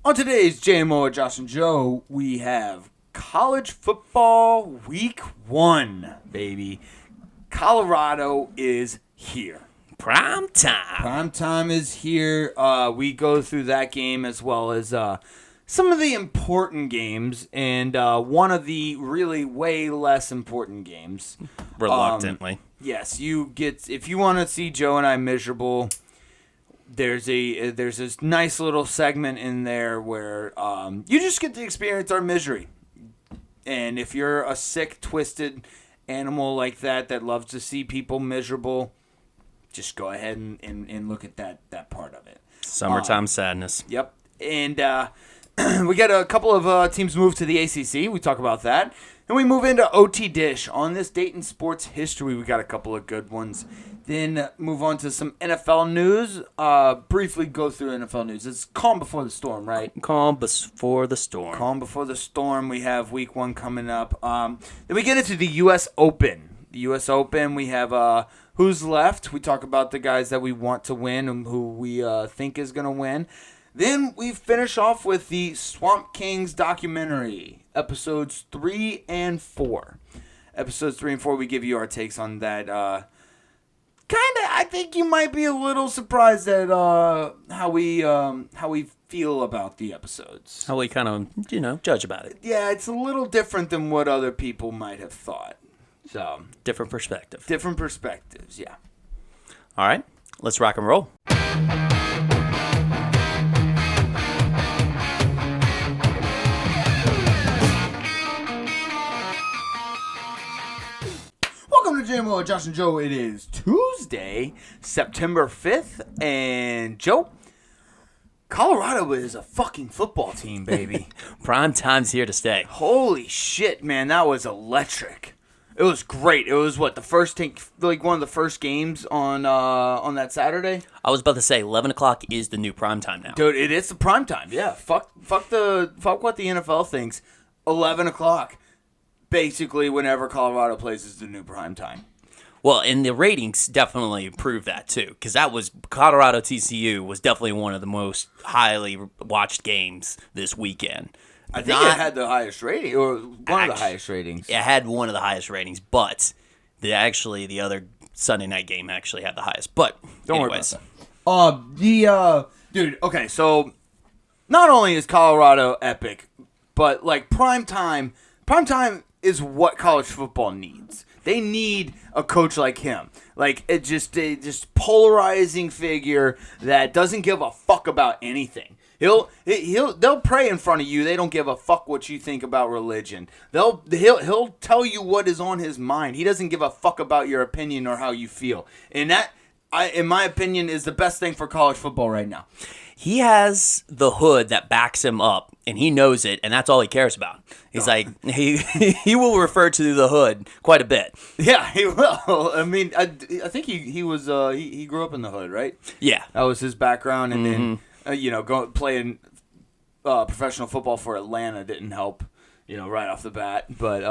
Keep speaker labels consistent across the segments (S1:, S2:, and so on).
S1: On today's JMO, Josh and Joe, we have college football week 1, baby. Colorado is here.
S2: Prime time.
S1: Prime time is here. We go through that game as well as some of the important games and one of the really way less important games.
S2: Reluctantly.
S1: Yes, if you want to see Joe and I miserable, there's this nice little segment in there where you just get to experience our misery. And if you're a sick, twisted animal like that loves to see people miserable, just go ahead and look at that part of it.
S2: Summertime sadness.
S1: Yep. And we got a couple of teams move to the ACC. We talk about that. And we move into OTDISH. On this Dayton sports history, we got a couple of good ones. Then move on to some NFL news. Briefly go through NFL news. It's calm before the storm, right?
S2: Calm before the storm.
S1: Calm before the storm. We have week 1 coming up. Then we get into the U.S. Open. The U.S. Open, we have who's left. We talk about the guys that we want to win and who we think is going to win. Then we finish off with the Swamp Kings documentary, episodes 3 and 4. Episodes 3 and 4, we give you our takes on that. I think you might be a little surprised at how we feel about the episodes.
S2: How we kind of, judge about it.
S1: Yeah, it's a little different than what other people might have thought. So
S2: Different perspective.
S1: Different perspectives, yeah.
S2: All right, let's rock and roll.
S1: Welcome to JMO, Josh and Joe. It is Tuesday, September 5th, and Joe, Colorado is a fucking football team, baby.
S2: Prime time's here to stay.
S1: Holy shit, man, that was electric. It was great. It was one of the first games on that Saturday.
S2: I was about to say 11 o'clock is the new prime time now.
S1: Dude, it is the prime time. Yeah, fuck what the NFL thinks. 11 o'clock. Basically, whenever Colorado plays is the new prime time.
S2: Well, and the ratings definitely prove that too, because that was Colorado TCU was definitely one of the most highly watched games this weekend.
S1: I think it had the highest rating, or one of the highest ratings.
S2: It had one of the highest ratings, but the other Sunday night game actually had the highest. But
S1: don't worry about that. Dude, okay, so not only is Colorado epic, but like prime time is what college football needs. They need a coach like him. Like a just polarizing figure that doesn't give a fuck about anything. They'll pray in front of you. They don't give a fuck what you think about religion. He'll tell you what is on his mind. He doesn't give a fuck about your opinion or how you feel. And that, in my opinion, is the best thing for college football right now.
S2: He has the hood that backs him up, and he knows it, and that's all he cares about. He's like, he will refer to the hood quite a bit.
S1: Yeah, he will. I mean, I think he was he grew up in the hood, right?
S2: Yeah,
S1: that was his background, and then playing professional football for Atlanta didn't help, right off the bat. But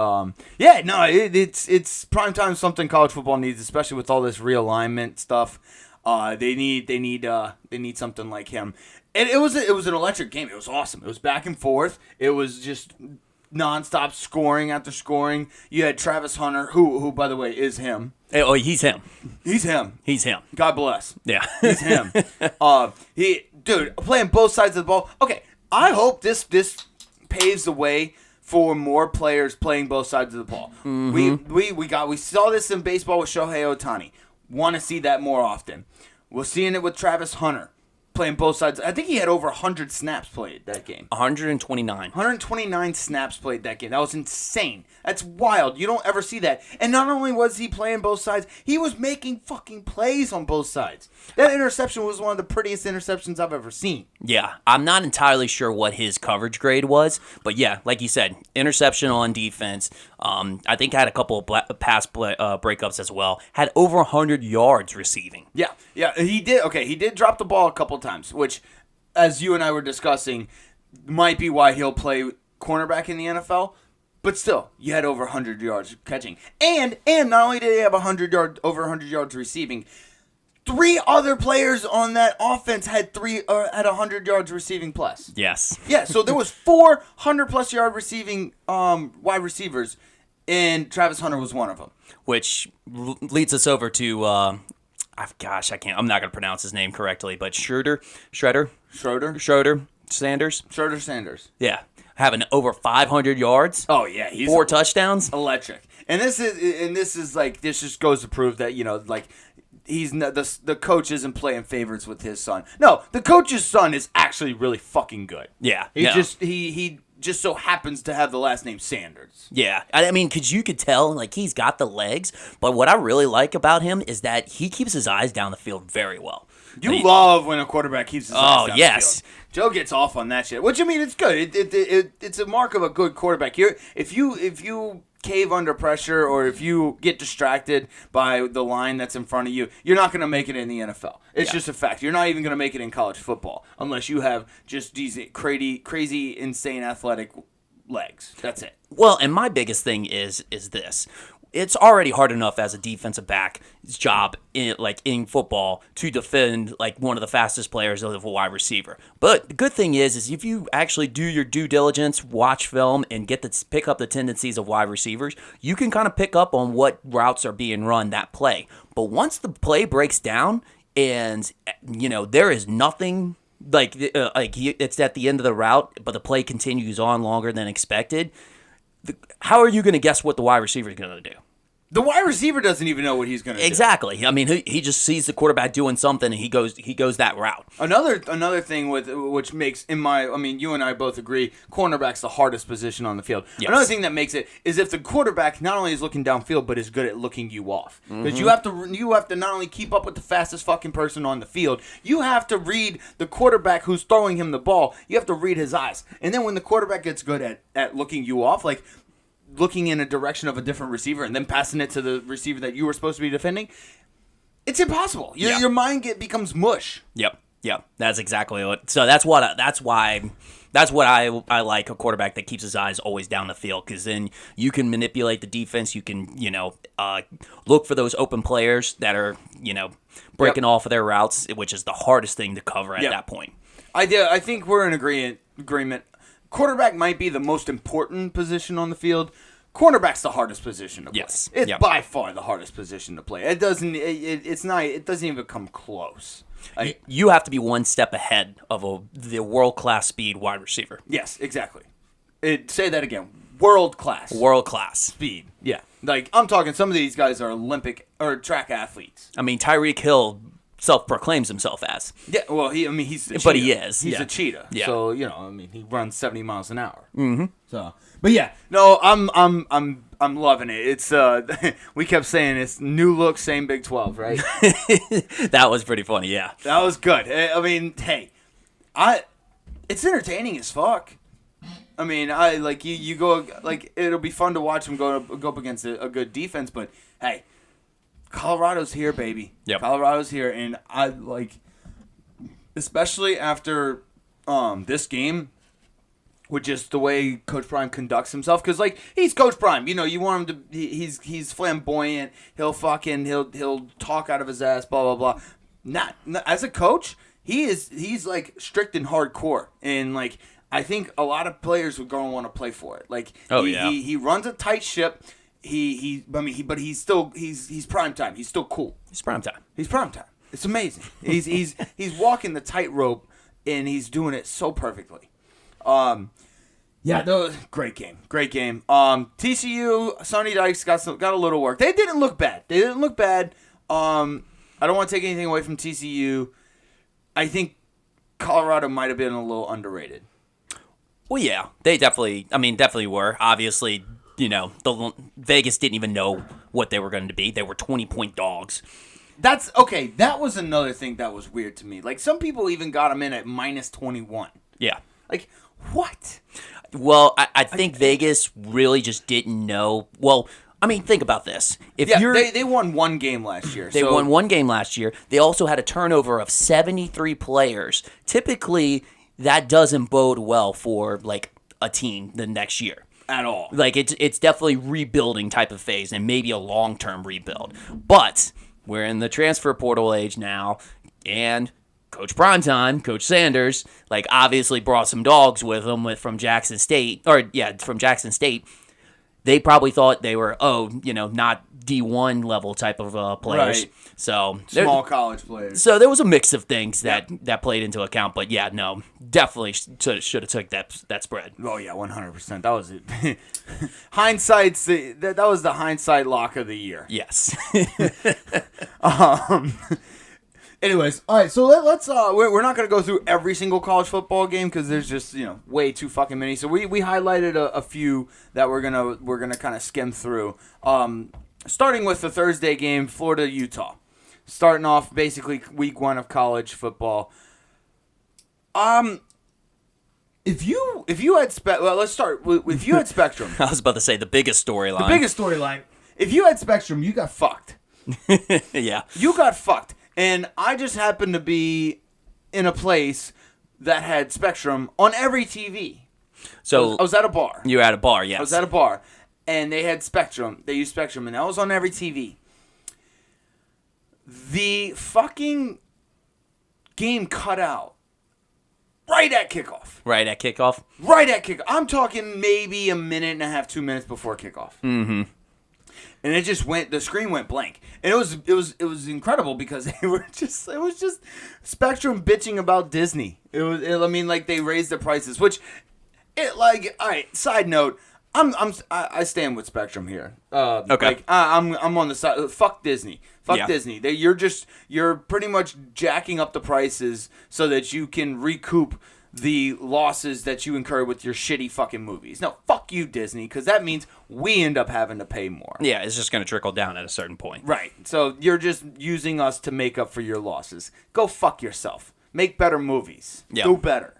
S1: it's prime time. Something college football needs, especially with all this realignment stuff. They need something like him. And it was an electric game. It was awesome. It was back and forth. It was just nonstop scoring after scoring. You had Travis Hunter, who by the way is him.
S2: Oh, he's him.
S1: He's him.
S2: He's him.
S1: God bless.
S2: Yeah,
S1: he's him. Dude, playing both sides of the ball. Okay, I hope this paves the way for more players playing both sides of the ball. Mm-hmm. We saw this in baseball with Shohei Ohtani. Want to see that more often. We're seeing it with Travis Hunter playing both sides. I think he had over 100 snaps played that game.
S2: 129.
S1: 129 snaps played that game. That was insane. That's wild. You don't ever see that. And not only was he playing both sides, he was making fucking plays on both sides. That interception was one of the prettiest interceptions I've ever seen.
S2: Yeah, I'm not entirely sure what his coverage grade was, but yeah, like you said, interception on defense. I think had a couple of pass breakups as well. Had over 100 yards receiving.
S1: Yeah, he did. Okay, he did drop the ball a couple times, which, as you and I were discussing, might be why he'll play cornerback in the NFL. But still, you had over 100 yards catching, and not only did he have over 100 yards receiving. 3 other players on that offense had 100 yards receiving plus.
S2: Yes.
S1: Yeah, so there was 400-plus yard receiving wide receivers, and Travis Hunter was one of them.
S2: Which leads us over to, I'm not going to pronounce his name correctly, but Schroeder Sanders. Yeah. Having over 500 yards.
S1: Oh, yeah. He's
S2: 4 touchdowns.
S1: Electric. And this just goes to prove that, he's not, the coach isn't playing favorites with his son. No, the coach's son is actually really fucking good.
S2: Yeah.
S1: He just so happens to have the last name Sanders.
S2: Yeah. I mean, because you could tell, like, he's got the legs, but what I really like about him is that he keeps his eyes down the field very well.
S1: You love when a quarterback keeps his eyes down
S2: yes.
S1: the field. Joe gets off on that shit. Which, I mean, it's good. It's a mark of a good quarterback. If you cave under pressure or if you get distracted by the line that's in front of you, you're not going to make it in the NFL. It's just a fact. You're not even going to make it in college football unless you have just these crazy, insane athletic legs. That's it.
S2: Well, and my biggest thing is this. It's already hard enough as a defensive back's job in football to defend like one of the fastest players of a wide receiver. But the good thing is if you actually do your due diligence, watch film, and get to pick up the tendencies of wide receivers, you can kind of pick up on what routes are being run that play. But once the play breaks down and there is nothing it's at the end of the route, but the play continues on longer than expected. How are you going to guess what the wide receiver is going to do?
S1: The wide receiver doesn't even know what he's going to do.
S2: Exactly. I mean, he just sees the quarterback doing something, and he goes that route.
S1: Another thing which makes you and I both agree, cornerback's the hardest position on the field.
S2: Yes.
S1: Another thing that makes it is if the quarterback not only is looking downfield but is good at looking you off, because you have to not only keep up with the fastest fucking person on the field, you have to read the quarterback who's throwing him the ball. You have to read his eyes, and then when the quarterback gets good at looking you off, like looking in a direction of a different receiver and then passing it to the receiver that you were supposed to be defending, it's impossible. Your mind becomes mush.
S2: Yep. That's exactly what. So that's what I like a quarterback that keeps his eyes always down the field, because then you can manipulate the defense. You can look for those open players that are breaking off of their routes, which is the hardest thing to cover at that point.
S1: I think we're in agreement. Quarterback might be the most important position on the field. Cornerback's the hardest position to play.
S2: Yes.
S1: It's by far the hardest position to play. It doesn't even come close.
S2: You have to be one step ahead of the world-class speed wide receiver.
S1: Yes, exactly. Say that again. World-class.
S2: World-class.
S1: Speed. Yeah. Like, I'm talking, some of these guys are Olympic or track athletes.
S2: I mean, Tyreek Hill self-proclaims himself as.
S1: Yeah, well, he's a cheetah.
S2: But he is.
S1: He's a cheetah.
S2: Yeah.
S1: So, he runs 70 miles an hour. Mm-hmm. So, but yeah, no, I'm loving it. It's we kept saying it's new look, same Big 12, right?
S2: That was pretty funny, yeah.
S1: That was good. I mean, hey, it's entertaining as fuck. I mean, you go, like, it'll be fun to watch them go up against a good defense, but hey, Colorado's here, baby.
S2: Yep.
S1: Colorado's here, and I especially after this game, with just the way Coach Prime conducts himself, because he's Coach Prime. You want him to. He's flamboyant. He'll talk out of his ass. Blah blah blah. Not as a coach, he's strict and hardcore, and I think a lot of players would go and want to play for it. He runs a tight ship. But he's still prime time. He's still cool.
S2: He's prime time.
S1: It's amazing. He's walking the tightrope, and he's doing it so perfectly. Great game. TCU, Sonny Dykes got a little work. They didn't look bad. I don't want to take anything away from TCU. I think Colorado might have been a little underrated.
S2: Well, yeah, they definitely were. Obviously, the Vegas didn't even know what they were going to be. They were 20-point dogs.
S1: That's okay. That was another thing that was weird to me. Some people even got them in at minus 21.
S2: Yeah.
S1: What?
S2: Well, I think Vegas really just didn't know. Well, I mean, think about this.
S1: They won one game last year.
S2: They won one game last year. They also had a turnover of 73 players. Typically, that doesn't bode well for a team the next year.
S1: At all.
S2: It's definitely rebuilding type of phase, and maybe a long-term rebuild. But we're in the transfer portal age now, and Coach Primetime, Coach Sanders, like obviously brought some dogs with him from Jackson State, from Jackson State. They probably thought they were, not D1 level type of players.
S1: Right.
S2: So
S1: Small college players.
S2: So there was a mix of things that played into account. But yeah, no, definitely should have took that spread.
S1: Oh yeah, 100%. That was it. That was the hindsight lock of the year.
S2: Yes.
S1: Anyways, all right. So let's. We're not gonna go through every single college football game because there's just way too fucking many. So we highlighted a few that we're gonna kind of skim through. Starting with the Thursday game, Florida Utah. Starting off basically week 1 of college football. If you had let's start with if you had Spectrum.
S2: I was about to say the biggest storyline.
S1: The biggest storyline. If you had Spectrum, you got fucked.
S2: Yeah.
S1: You got fucked. And I just happened to be in a place that had Spectrum on every TV.
S2: So
S1: I was at a bar.
S2: You were at a bar, yes.
S1: I was at a bar, and they had Spectrum. They used Spectrum, and that was on every TV. The fucking game cut out right at kickoff.
S2: Right at kickoff?
S1: Right at kickoff. I'm talking maybe a minute and a half, 2 minutes before kickoff.
S2: Mm-hmm.
S1: And it just the screen went blank. And it was incredible because it was just Spectrum bitching about Disney. They raised the prices, which all right, side note, I stand with Spectrum here.
S2: Okay.
S1: I'm on the side. Fuck Disney. Fuck
S2: Yeah.
S1: Disney. You're pretty much jacking up the prices so that you can recoup the losses that you incur with your shitty fucking movies. No, fuck you, Disney, because that means we end up having to pay more.
S2: Yeah, it's just going to trickle down at a certain point.
S1: Right. So you're just using us to make up for your losses. Go fuck yourself. Make better movies.
S2: Yeah.
S1: Do better.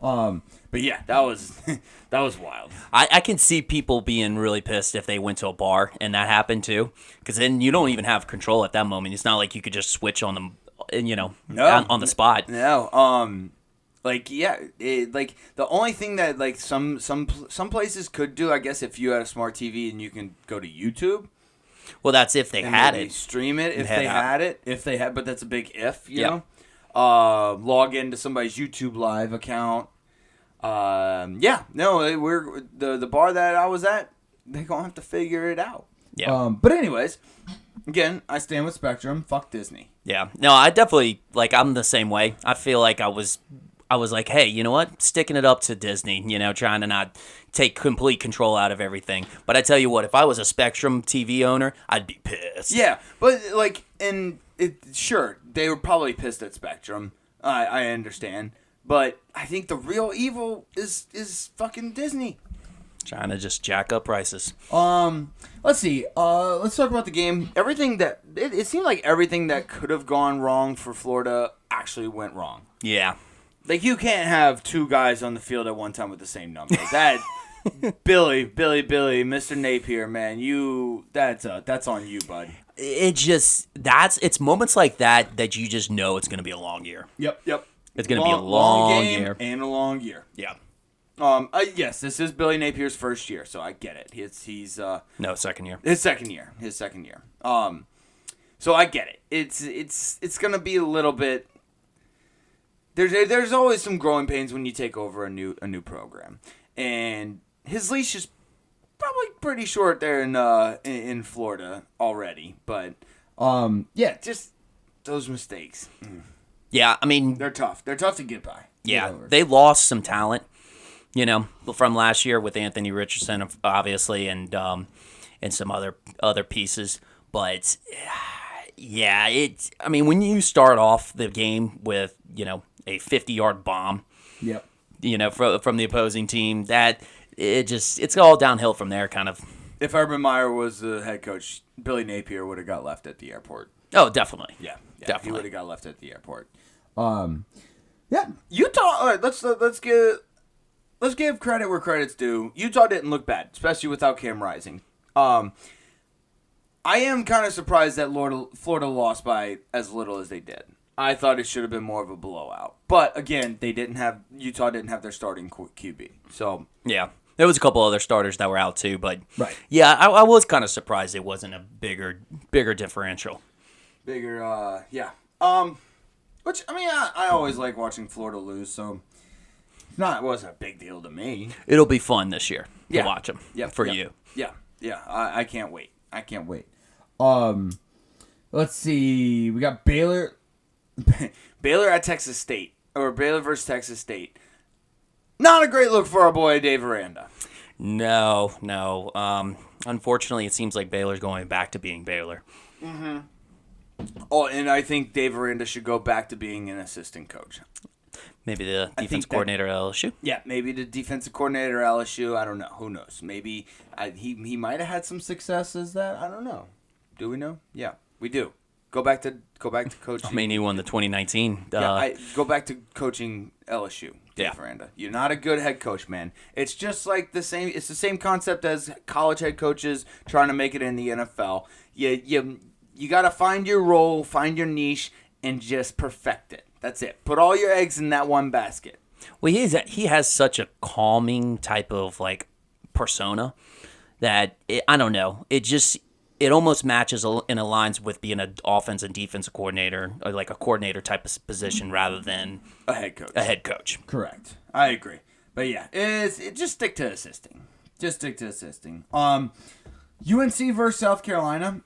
S1: But yeah, that was that was wild.
S2: I can see people being really pissed if they went to a bar and that happened too, because then you don't even have control at that moment. It's not like you could just switch on them, on the spot.
S1: No. The only thing that some places could do, I guess, if you had a smart TV and you can go to YouTube.
S2: Well, that's if they had it.
S1: Stream it if they had it. But that's a big if, you
S2: Yep.
S1: know. Log into somebody's YouTube Live account. We're the bar that I was at. They're gonna have to figure it out.
S2: Yeah.
S1: But anyways, again, I stand with Spectrum. Fuck Disney.
S2: Yeah. No, I definitely I'm the same way. I feel like I was like, hey, you know what? Sticking it up to Disney, trying to not take complete control out of everything. But I tell you what, if I was a Spectrum TV owner, I'd be pissed.
S1: Yeah, but sure, they were probably pissed at Spectrum. I understand. But I think the real evil is fucking Disney.
S2: Trying to just jack up prices.
S1: Let's see. Let's talk about the game. It seemed like everything that could have gone wrong for Florida actually went wrong.
S2: Yeah.
S1: Like, you can't have two guys on the field at one time with the same number. That Billy, Mr. Napier, man, that's on you, bud.
S2: It's moments like that you just know it's going to be a long year.
S1: Yep.
S2: It's going to be a long year.
S1: And a long year.
S2: Yeah.
S1: Yes, this is Billy Napier's first year, so I get it. He's
S2: No, second year.
S1: His second year. So I get it. It's going to be a little bit. There's always some growing pains when you take over a new program, and his leash is probably pretty short there in Florida already. But just those mistakes.
S2: Yeah, I mean,
S1: they're tough. They're tough to get by.
S2: Yeah, they lost some talent, from last year with Anthony Richardson, obviously, and some other pieces. But yeah, when you start off the game with a 50-yard bomb,
S1: yep,
S2: from the opposing team, that it's all downhill from there, kind of.
S1: If Urban Meyer was the head coach, Billy Napier would have got left at the airport.
S2: Oh, definitely.
S1: Yeah,
S2: definitely.
S1: He would have got left at the airport. Utah. All right, let's give credit where credit's due. Utah didn't look bad, especially without Cam Rising. I am kind of surprised that Florida lost by as little as they did. I thought it should have been more of a blowout. But again, Utah didn't have their starting QB. So
S2: yeah, there was a couple other starters that were out too. But
S1: right.
S2: Yeah, I was kind of surprised it wasn't a bigger differential.
S1: Bigger, yeah. Which, I mean, I always like watching Florida lose, so it wasn't a big deal to me.
S2: It'll be fun this year to watch them for
S1: yep,
S2: you.
S1: Yeah. I can't wait. Let's see. We got Baylor. Baylor at Texas State. Or Baylor versus Texas State. Not a great look for our boy Dave Aranda.
S2: No. Unfortunately, it seems like Baylor's going back to being Baylor.
S1: Mm-hmm. Oh, and I think Dave Aranda should go back to being an assistant coach.
S2: Maybe the defense coordinator at LSU?
S1: Yeah, maybe the defensive coordinator at LSU. I don't know. Who knows? Maybe he might have had some success as that. I don't know. Do we know? Yeah, we do. Go back to coaching.
S2: I mean, he won the 2019.
S1: Go back to coaching LSU. Dave Aranda. You're not a good head coach, man. It's just like the same. It's the same concept as college head coaches trying to make it in the NFL. You got to find your role, find your niche, and just perfect it. That's it. Put all your eggs in that one basket.
S2: Well, he has such a calming type of like persona that I don't know. It almost matches and aligns with being an offense and defensive coordinator, or like a coordinator type of position rather than
S1: a head coach.
S2: Correct.
S1: I agree. But yeah, just stick to assisting. UNC versus South Carolina.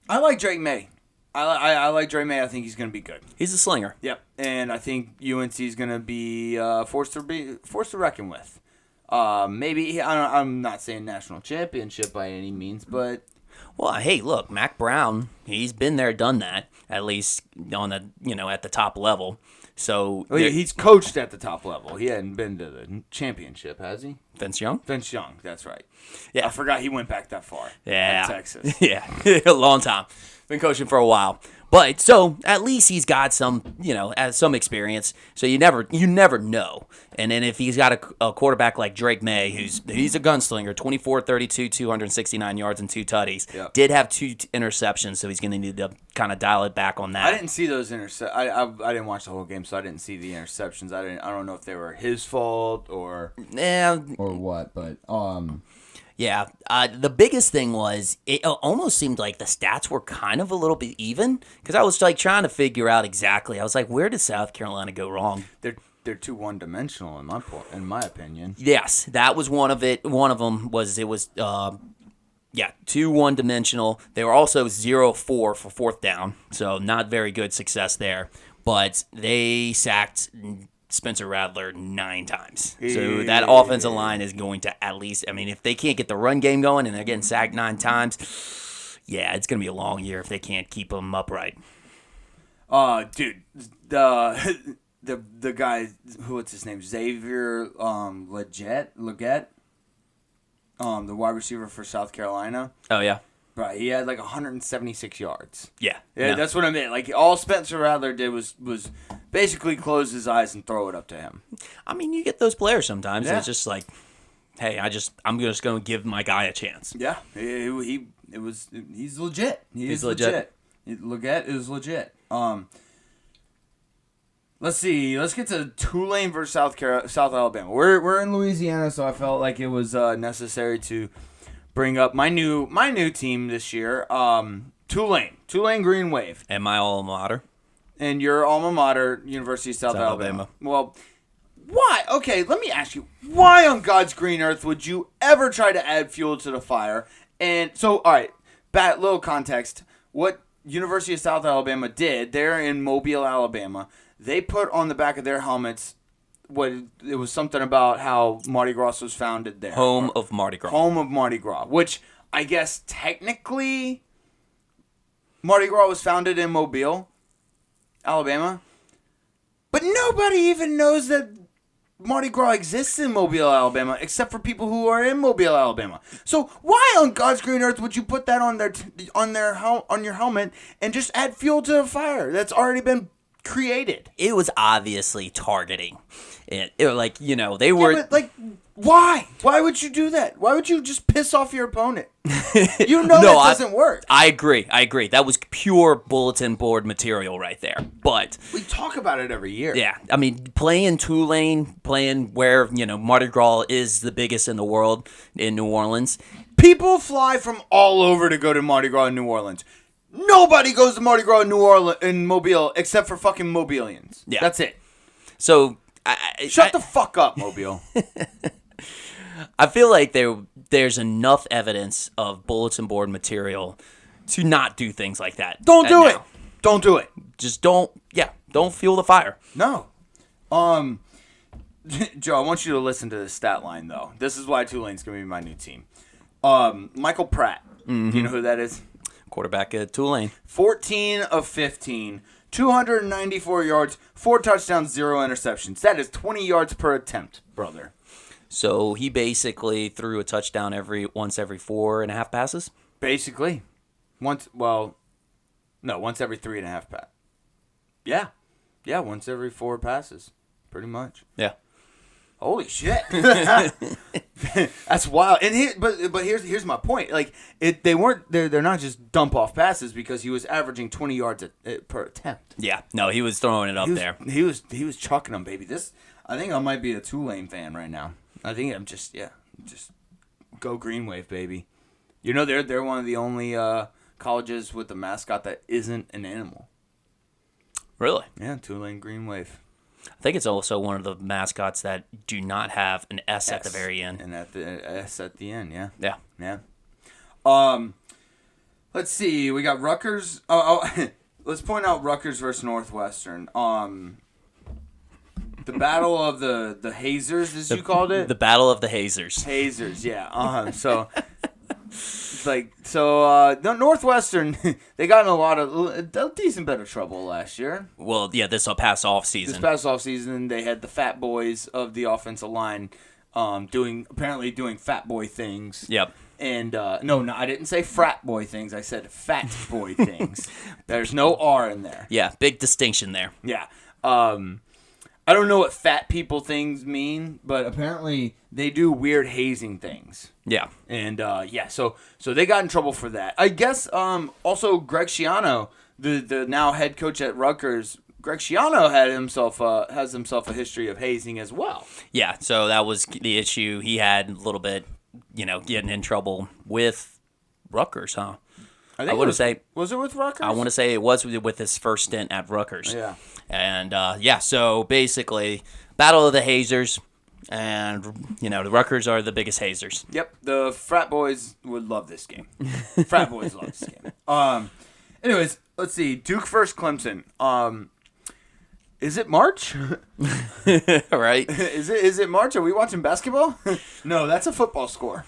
S1: I like Drake May. I like Drake May. I think he's going to be good.
S2: He's a slinger.
S1: Yep, and I think UNC is going to be forced to reckon with. Maybe I'm not saying national championship by any means, but
S2: well, hey, look, Mac Brown, he's been there, done that, at least on the at the top level. So
S1: he's coached at the top level. He hadn't been to the championship, has he?
S2: Vince Young,
S1: that's right.
S2: Yeah,
S1: I forgot he went back that far.
S2: Yeah,
S1: Texas.
S2: Yeah, a long time. Been coaching for a while. But so at least he's got some, some experience. So you never know. And then if he's got a quarterback like Drake May, he's a gunslinger, 24-32, 269 yards and 2 tutties.
S1: Yep.
S2: Did have 2 interceptions, so he's going to need to kind of dial it back on that.
S1: I didn't see those I didn't watch the whole game, so I didn't see the interceptions. I don't know if they were his fault or what, but
S2: yeah, the biggest thing was it almost seemed like the stats were kind of a little bit even because I was like trying to figure out exactly. I was like, where did South Carolina go wrong?
S1: They're too one-dimensional in my opinion.
S2: Yes, that was one of it. One of them was too one-dimensional. They were also 0-4 for fourth down, so not very good success there. But they sacked Spencer Rattler 9 times. So that offensive line is going to at least, if they can't get the run game going and they're getting sacked 9 times, yeah, it's going to be a long year if they can't keep them upright.
S1: Dude, the guy, what's his name? Xavier Legette, the wide receiver for South Carolina.
S2: Oh, yeah.
S1: Right, he had like 176 yards.
S2: Yeah,
S1: That's what I meant. Like all Spencer Rattler did was basically close his eyes and throw it up to him.
S2: You get those players sometimes. Yeah. It's just like, hey, I'm just going to give my guy a chance.
S1: Yeah, he's legit. He's legit. Legette is legit. Let's see. Let's get to Tulane versus South Alabama. We're in Louisiana, so I felt like it was necessary to bring up my new team this year, Tulane Green Wave.
S2: And my alma mater.
S1: And your alma mater, University of South Alabama. Well, why? Okay, let me ask you. Why on God's green earth would you ever try to add fuel to the fire? And so, all right, little context. What University of South Alabama did, they're in Mobile, Alabama. They put on the back of their helmets it was something about how Mardi Gras was founded there.
S2: Home of Mardi Gras,
S1: which I guess technically Mardi Gras was founded in Mobile, Alabama. But nobody even knows that Mardi Gras exists in Mobile, Alabama, except for people who are in Mobile, Alabama. So why on God's green earth would you put that on your helmet and just add fuel to a fire that's already been created?
S2: It was obviously targeting. It like, they were...
S1: Yeah, but why? Why would you do that? Why would you just piss off your opponent? That doesn't work.
S2: I agree. That was pure bulletin board material right there. But...
S1: we talk about it every year.
S2: Yeah. Playing Tulane, playing where, Mardi Gras is the biggest in the world in New Orleans.
S1: People fly from all over to go to Mardi Gras in New Orleans. Nobody goes to Mardi Gras in New Orleans in Mobile except for fucking Mobilians.
S2: Yeah.
S1: That's it.
S2: So
S1: Shut the fuck up, Mobile.
S2: I feel like there's enough evidence of bulletin board material to not do things like that.
S1: Don't do it. Don't do it.
S2: Just don't fuel the fire.
S1: No. Joe, I want you to listen to this stat line, though. This is why Tulane's going to be my new team. Michael Pratt.
S2: Mm-hmm.
S1: Do you know who that is?
S2: Quarterback at Tulane.
S1: 14 of 15. 294 yards, 4 touchdowns, 0 interceptions. That is 20 yards per attempt, brother.
S2: So he basically threw a touchdown once every 4.5 passes?
S1: Basically. Once every 3.5 passes. Yeah. Yeah, once every 4 passes. Pretty much.
S2: Yeah.
S1: Holy shit. That's wild. And but here's my point. Like they're not just dump off passes because he was averaging 20 yards per attempt.
S2: Yeah. No, he was throwing it up there.
S1: He was chucking them, baby. I think I might be a Tulane fan right now. I think I'm just go Green Wave, baby. You know they're one of the only colleges with a mascot that isn't an animal.
S2: Really?
S1: Yeah, Tulane Green Wave.
S2: I think it's also one of the mascots that do not have an S at the very end.
S1: And at the S at the end, yeah.
S2: Yeah.
S1: Yeah. Let's see. We got Rutgers. Let's point out Rutgers versus Northwestern. The battle of the hazers, as you called it.
S2: The battle of the hazers.
S1: Hazers, yeah. Northwestern, they got in a decent bit of trouble last year.
S2: Well, yeah, this past offseason.
S1: This past offseason, they had the fat boys of the offensive line doing fat boy things.
S2: Yep.
S1: And, no, I didn't say frat boy things. I said fat boy things. There's no R in there.
S2: Yeah, big distinction there.
S1: Yeah. I don't know what fat people things mean, but apparently they do weird hazing things.
S2: Yeah.
S1: And so they got in trouble for that. I guess also Greg Schiano, the now head coach at Rutgers, Greg Schiano has himself a history of hazing as well.
S2: Yeah, so that was the issue. He had a little bit, getting in trouble with Rutgers, huh?
S1: Was it with Rutgers?
S2: I want to say it was with his first stint at Rutgers.
S1: Yeah.
S2: And, so basically, battle of the hazers, and, the Rutgers are the biggest hazers.
S1: Yep, the frat boys would love this game. Frat boys love this game. Anyways, let's see. Duke versus Clemson. Is it March?
S2: Right?
S1: Is it March? Are we watching basketball? No, that's a football score.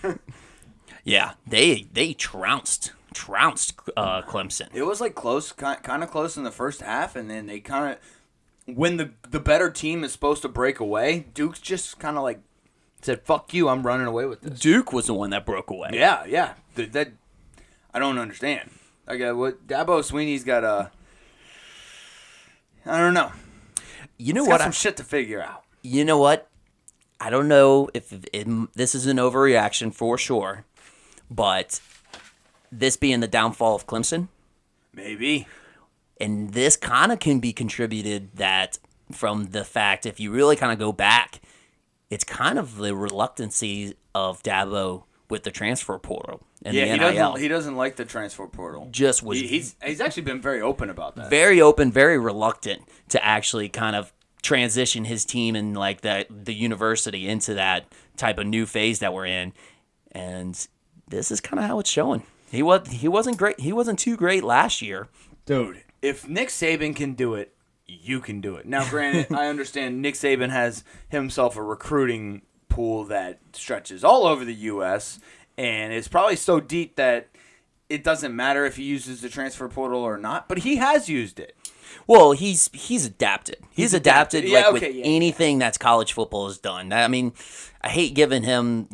S2: Yeah, they trounced Clemson.
S1: It was like close, kind of close in the first half, and then they kind of, when the better team is supposed to break away, Duke's just kind of like said, "Fuck you, I'm running away with this."
S2: Duke was the one that broke away.
S1: Yeah. That I don't understand. What Dabo Sweeney's got I don't know.
S2: You know
S1: He's
S2: what?
S1: Got some shit to figure out.
S2: You know what? I don't know if this is an overreaction for sure, but this being the downfall of Clemson,
S1: maybe,
S2: and this kind of can be contributed that from the fact, if you really kind of go back, it's kind of the reluctancy of Dabo with the transfer portal and the NIL.
S1: He doesn't like the transfer portal.
S2: He's
S1: actually been very open about that.
S2: Very open, very reluctant to actually kind of transition his team and like the university into that type of new phase that we're in, and this is kind of how it's showing. He wasn't great. He wasn't too great last year,
S1: dude. If Nick Saban can do it, you can do it. Now, granted, I understand Nick Saban has himself a recruiting pool that stretches all over the U.S. and it's probably so deep that it doesn't matter if he uses the transfer portal or not. But he has used it.
S2: Well, he's adapted. He's adapted with anything that's college football has done. I mean, I hate giving him,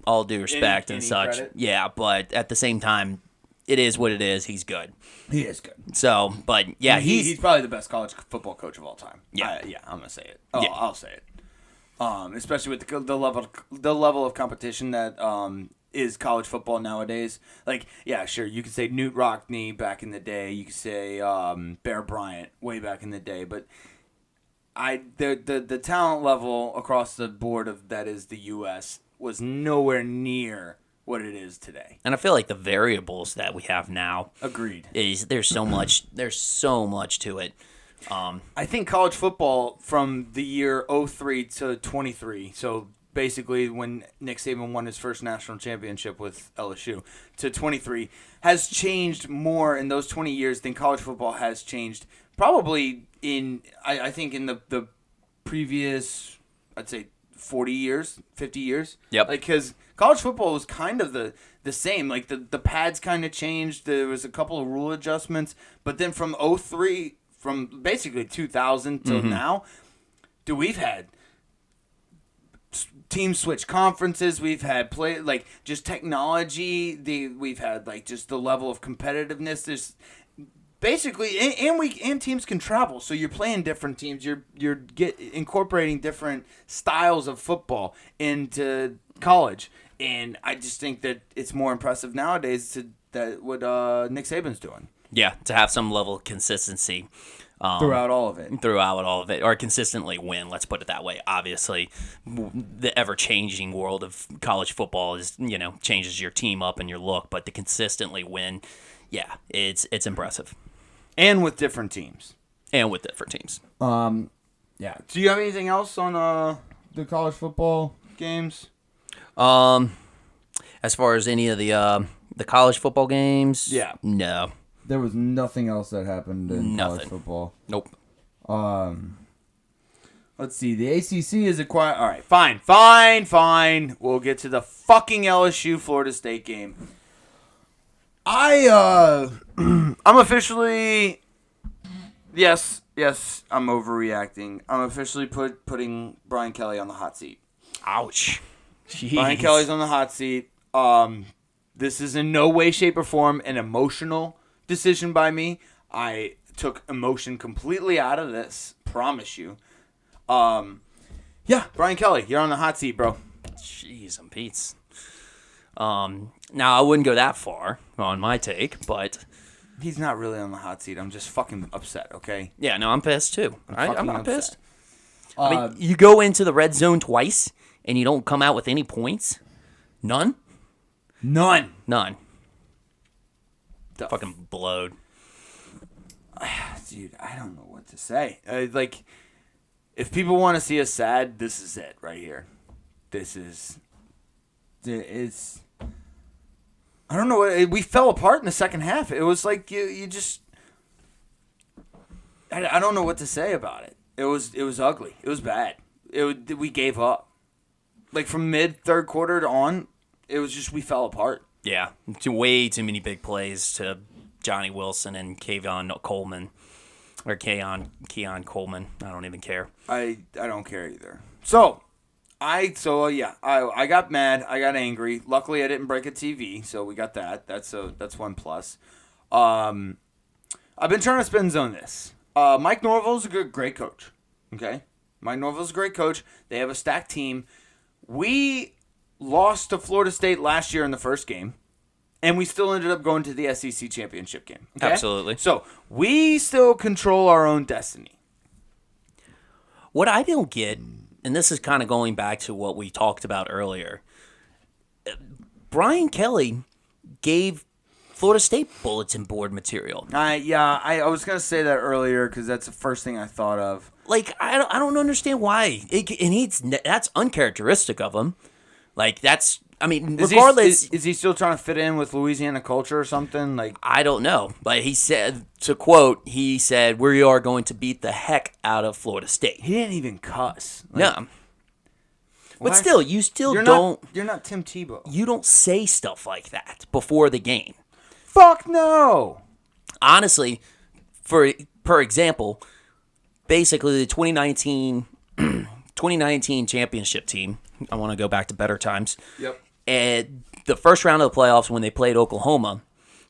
S2: all due respect and such.
S1: Credit?
S2: Yeah, but at the same time, it is what it is. He's good.
S1: He is good.
S2: So, but yeah,
S1: he's probably the best college football coach of all time.
S2: Yeah,
S1: I'm gonna say it. Oh, yeah. I'll say it. Especially with the level of competition that is college football nowadays. Like, yeah, sure, you could say Newt Rockne back in the day. You could say Bear Bryant way back in the day. But the talent level across the board of that is the U.S. was nowhere near what it is today.
S2: And I feel like the variables that we have now
S1: Agreed.
S2: there's so much to it.
S1: I think college football from the year 03 to 23, so basically when Nick Saban won his first national championship with LSU, to 23, has changed more in those 20 years than college football has changed probably I think in the previous, I'd say, 40 years, 50 years.
S2: Yep.
S1: Because college football was kind of the same. Like, the pads kind of changed. There was a couple of rule adjustments. But then from 03, from basically 2000 till now, dude, we've had team switch conferences. We've had just technology. We've had, like, just the level of competitiveness. There's basically, and teams can travel, so you're playing different teams. You're incorporating different styles of football into college, and I just think that it's more impressive nowadays what Nick Saban's doing.
S2: Yeah, to have some level of consistency
S1: Throughout all of it.
S2: Or consistently win. Let's put it that way. Obviously, the ever-changing world of college football is changes your team up and your look, but to consistently win, yeah, it's impressive.
S1: And with different teams.
S2: Yeah.
S1: Do you have anything else on the college football games?
S2: As far as any of the college football games,
S1: yeah,
S2: no.
S3: There was nothing else that happened in college
S2: Nothing.
S3: football.
S2: Nope.
S1: Let's see. The ACC is a quiet. All right, fine. We'll get to the fucking LSU Florida State game. I'm officially. Yes, I'm overreacting. I'm officially putting Brian Kelly on the hot seat.
S2: Ouch. Jeez.
S1: Brian Kelly's on the hot seat. This is in no way, shape, or form an emotional decision by me. I took emotion completely out of this. Promise you. Yeah, Brian Kelly, you're on the hot seat, bro.
S2: Jeez, I'm Pete's. Now, I wouldn't go that far on my take, but...
S1: He's not really on the hot seat. I'm just fucking upset, okay?
S2: Yeah, no, I'm pissed, too. I'm not pissed.
S1: Uh,
S2: I mean, you go into the red zone twice, and you don't come out with any points? None. Fucking blowed.
S1: Dude, I don't know what to say. If people want to see us sad, this is it right here. It's... I don't know. We fell apart in the second half. It was like you just... I don't know what to say about it. It was ugly. It was bad. We gave up. Like, from mid-third quarter to on, it was just we fell apart.
S2: Yeah, way too many big plays to Johnny Wilson and Keon Coleman. Or Keon Coleman. I don't even care.
S1: I don't care either. I got mad. I got angry. Luckily, I didn't break a TV, so we got that. That's one plus. I've been trying to spin zone this. Mike Norvell's a great coach. Okay, Mike Norvell's a great coach. They have a stacked team. We lost to Florida State last year in the first game, and we still ended up going to the SEC championship game. Okay?
S2: Absolutely.
S1: So we still control our own destiny.
S2: What I don't get, and this is kind of going back to what we talked about earlier, Brian Kelly gave Florida State bulletin board material.
S1: I was going to say that earlier because that's the first thing I thought of.
S2: Like, I don't understand why. That's uncharacteristic of him. Like, that's, I mean, regardless.
S1: Is he still trying to fit in with Louisiana culture or something? Like,
S2: I don't know. But he said, to quote, we are going to beat the heck out of Florida State.
S1: He didn't even cuss.
S2: No. But still, you're
S1: not Tim Tebow.
S2: You don't say stuff like that before the game.
S1: Fuck no.
S2: Honestly, per example, basically the 2019 championship team, I want to go back to better times.
S1: Yep.
S2: And the first round of the playoffs when they played Oklahoma,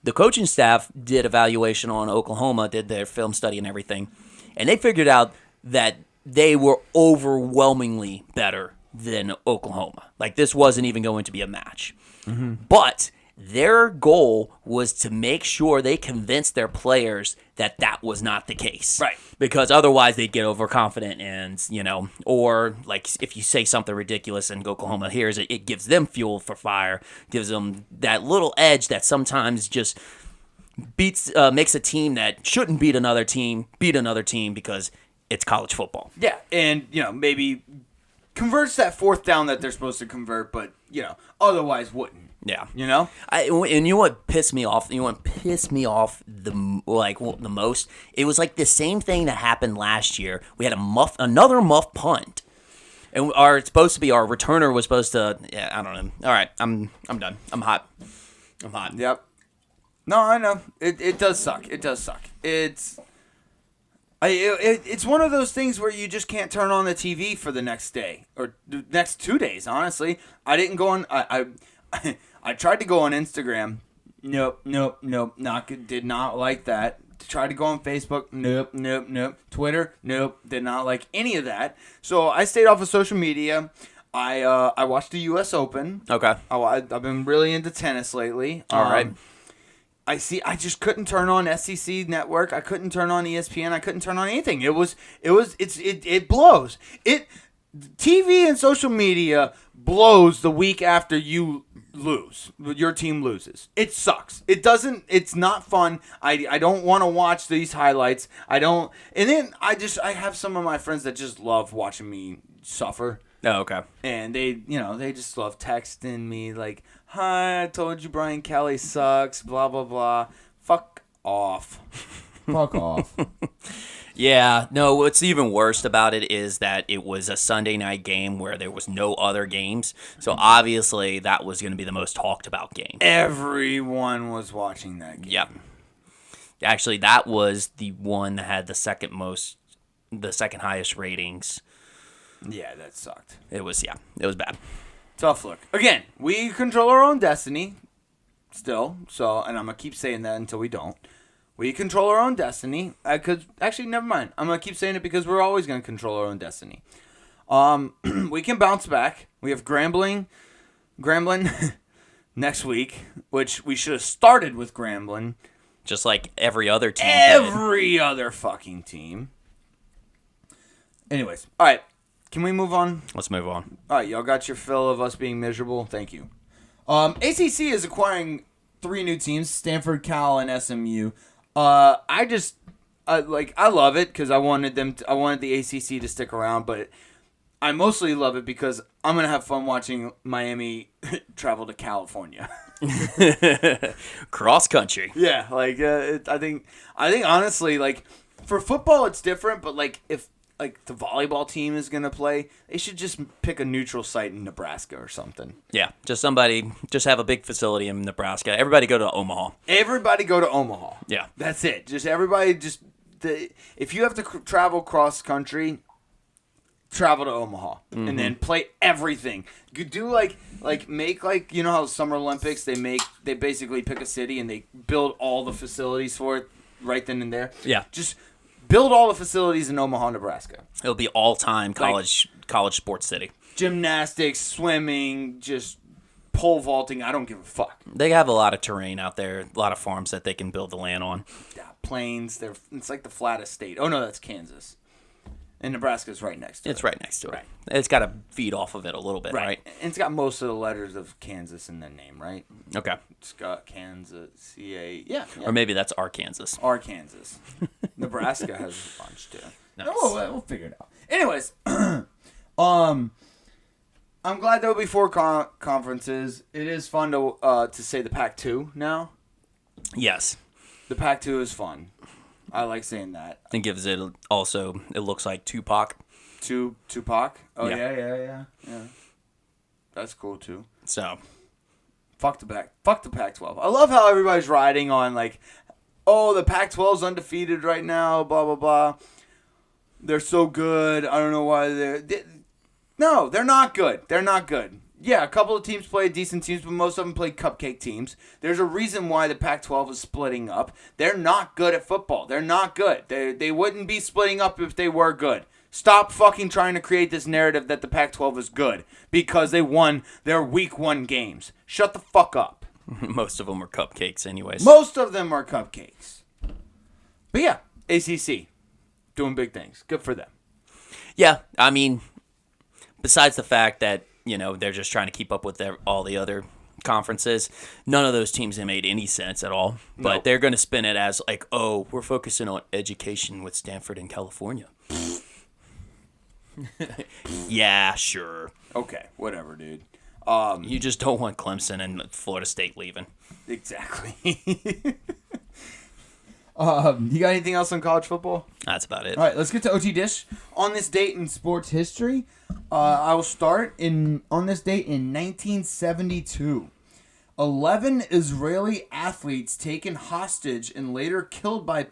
S2: the coaching staff did evaluation on Oklahoma, did their film study and everything, and they figured out that they were overwhelmingly better than Oklahoma. Like, this wasn't even going to be a match. Mm-hmm. But their goal was to make sure they convinced their players that that was not the case.
S1: Right.
S2: Because otherwise they'd get overconfident and, or like if you say something ridiculous and Oklahoma hears it, it gives them fuel for fire, gives them that little edge that sometimes just makes a team that shouldn't beat another team because it's college football.
S1: Yeah, and, maybe converts that fourth down that they're supposed to convert, but, otherwise wouldn't.
S2: Yeah.
S1: And
S2: you know what pissed me off? The most? It was like the same thing that happened last year. We had another muff punt. And our returner was supposed to, I don't know. All right, I'm done. I'm hot.
S1: Yep. No, I know. It does suck. It's one of those things where you just can't turn on the TV for the next day or the next 2 days, honestly. I didn't go on I tried to go on Instagram. Nope. Did not like that. Tried to go on Facebook. Nope. Twitter. Nope. Did not like any of that. So I stayed off of social media. I watched the U.S. Open.
S2: Okay.
S1: I've been really into tennis lately.
S2: All right.
S1: I just couldn't turn on SEC Network. I couldn't turn on ESPN. I couldn't turn on anything. It blows. TV and social media blows the week after you lose. Your team loses. It sucks. It's not fun. I don't want to watch these highlights. And then I have some of my friends that just love watching me suffer.
S2: Oh, okay.
S1: And they just love texting me like, "Hi, I told you Brian Kelly sucks, blah, blah, blah." Fuck off.
S3: Fuck off.
S2: Yeah, no, what's even worse about it is that it was a Sunday night game where there was no other games. So obviously that was going to be the most talked about game.
S1: Everyone was watching that game.
S2: Yep. Actually, that was the one that had the second highest ratings.
S1: Yeah, that sucked.
S2: It was bad.
S1: Tough look. Again, we control our own destiny still. So, and I'm going to keep saying that until we don't. We control our own destiny. Actually, never mind. I'm going to keep saying it because we're always going to control our own destiny. We can bounce back. We have Grambling next week, which we should have started with Grambling.
S2: Just like every other team.
S1: Every other fucking team. Anyways, all right. Can we move on?
S2: Let's move on.
S1: All right, y'all got your fill of us being miserable. Thank you. ACC is acquiring 3 new teams: Stanford, Cal, and SMU. I love it because I wanted the ACC to stick around, but I mostly love it because I'm gonna have fun watching Miami travel to California.
S2: Cross country.
S1: Yeah, I think honestly, like for football it's different, but like if the volleyball team is gonna play, they should just pick a neutral site in Nebraska or something.
S2: Yeah, just have a big facility in Nebraska. Everybody go to Omaha.
S1: Yeah, that's it. Just everybody, if you have to travel cross country, travel to Omaha and then play everything. You do make how Summer Olympics they basically pick a city and they build all the facilities for it right then and there.
S2: Yeah,
S1: just build all the facilities in Omaha, Nebraska.
S2: It'll be all-time college sports city. Gymnastics,
S1: swimming, just pole vaulting. I don't give a fuck.
S2: They have a lot of terrain out there, a lot of farms that they can build the land on.
S1: Yeah, plains. It's like the flattest state. Oh, no, that's Kansas. And Nebraska's right next to it.
S2: It's right next to it.
S1: Right.
S2: It's got to feed off of it a little bit, right?
S1: And it's got most of the letters of Kansas in the name, right?
S2: Okay.
S1: It's got Kansas, C-A, yeah.
S2: Or maybe that's Arkansas.
S1: Arkansas. Nebraska has a bunch, too.
S2: Nice.
S3: We'll figure it out.
S1: Anyways, I'm glad there'll be 4 conferences. It is fun to say the Pac-2 now.
S2: Yes.
S1: The Pac-2 is fun. I like saying that.
S2: It gives it also, it looks like Tupac.
S1: Tupac? Oh,
S3: Yeah.
S1: That's cool, too.
S2: So.
S1: Fuck the Pac-12. I love how everybody's riding on, the Pac-12's undefeated right now, blah, blah, blah. They're so good. I don't know why No, they're not good. They're not good. Yeah, a couple of teams play decent teams, but most of them play cupcake teams. There's a reason why the Pac-12 is splitting up. They're not good at football. They're not good. They wouldn't be splitting up if they were good. Stop fucking trying to create this narrative that the Pac-12 is good because they won their week 1 games. Shut the fuck up.
S2: Most of them are cupcakes, anyways.
S1: Most of them are cupcakes. But yeah, ACC doing big things. Good for them.
S2: Yeah, I mean, besides the fact that they're just trying to keep up with all the other conferences, none of those teams have made any sense at all. But
S1: Nope.
S2: they're going to spin it as like, oh, we're focusing on education with Stanford and California. Yeah, sure.
S1: Okay, whatever, dude.
S2: You just don't want Clemson and Florida State leaving.
S1: Exactly. You got anything else on college football?
S2: That's about it.
S3: All right, let's get to OTDISH.
S1: On this date in sports history, I will start on this date in 1972. 11 Israeli athletes taken hostage and later killed by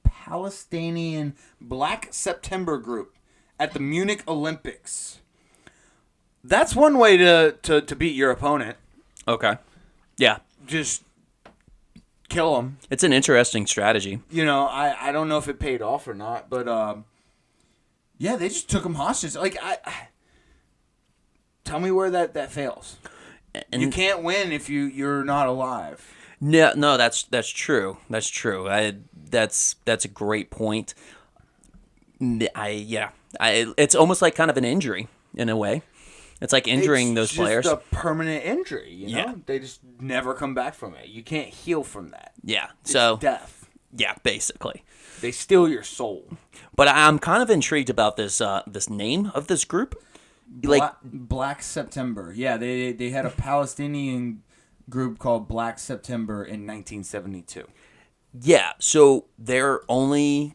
S1: Palestinian Black September group at the Munich Olympics. That's one way to beat your opponent.
S2: Okay. Yeah.
S1: Just kill them.
S2: It's an interesting strategy.
S1: I don't know if it paid off or not, but yeah, they just took them hostage. Like, tell me where that fails.
S2: And
S1: You can't win if you're not alive.
S2: No, that's true. That's true. That's a great point. It's almost like kind of an injury in a way. It's like injuring those players.
S1: It's just a permanent injury,
S2: Yeah.
S1: They just never come back from it. You can't heal from that.
S2: Yeah.
S1: It's
S2: So
S1: death.
S2: yeah, basically.
S1: They steal your soul.
S2: But I'm kind of intrigued about this name of this group.
S1: Black September. Yeah, they had a Palestinian group called Black September in 1972.
S2: Yeah, so they're only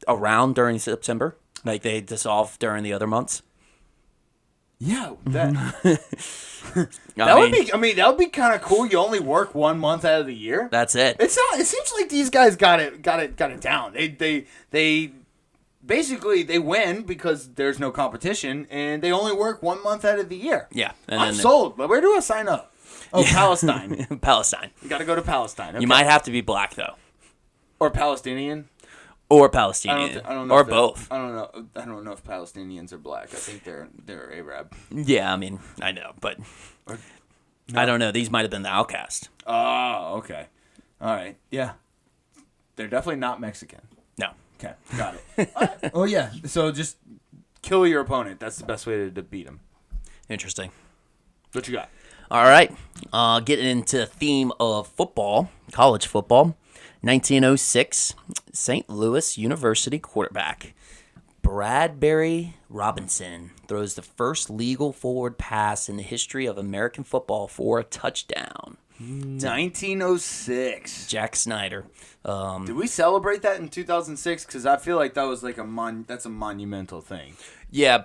S2: around during September. Like they dissolve during the other months.
S1: Yeah, that
S2: That
S1: would be kind of cool. You only work 1 month out of the year.
S2: That's it.
S1: It seems like these guys got it down. They basically they win because there's no competition, and they only work 1 month out of the year.
S2: Yeah,
S1: I'm sold. But where do I sign up? Oh, Palestine.
S2: Palestine.
S1: You got to go to Palestine. Okay.
S2: You might have to be black though,
S1: or Palestinian.
S2: or Palestinian,
S1: I don't know
S2: or
S1: if they're-
S2: both.
S1: I don't know if Palestinians are black. I think they're Arab.
S2: Yeah, I mean, I know, but I don't know. These might have been the outcast.
S1: Oh, okay. All right. Yeah. They're definitely not Mexican.
S2: No.
S1: Okay, got it. All right. Oh yeah. So just kill your opponent. That's the best way to beat him.
S2: Interesting.
S1: What you got?
S2: All right. Getting into the theme of football, college football. 1906, St. Louis University quarterback Bradbury Robinson throws the first legal forward pass in the history of American football for a touchdown.
S1: 1906.
S2: Jack Snyder.
S1: Did we celebrate that in 2006? Because I feel like that was like that's a monumental thing.
S2: Yeah,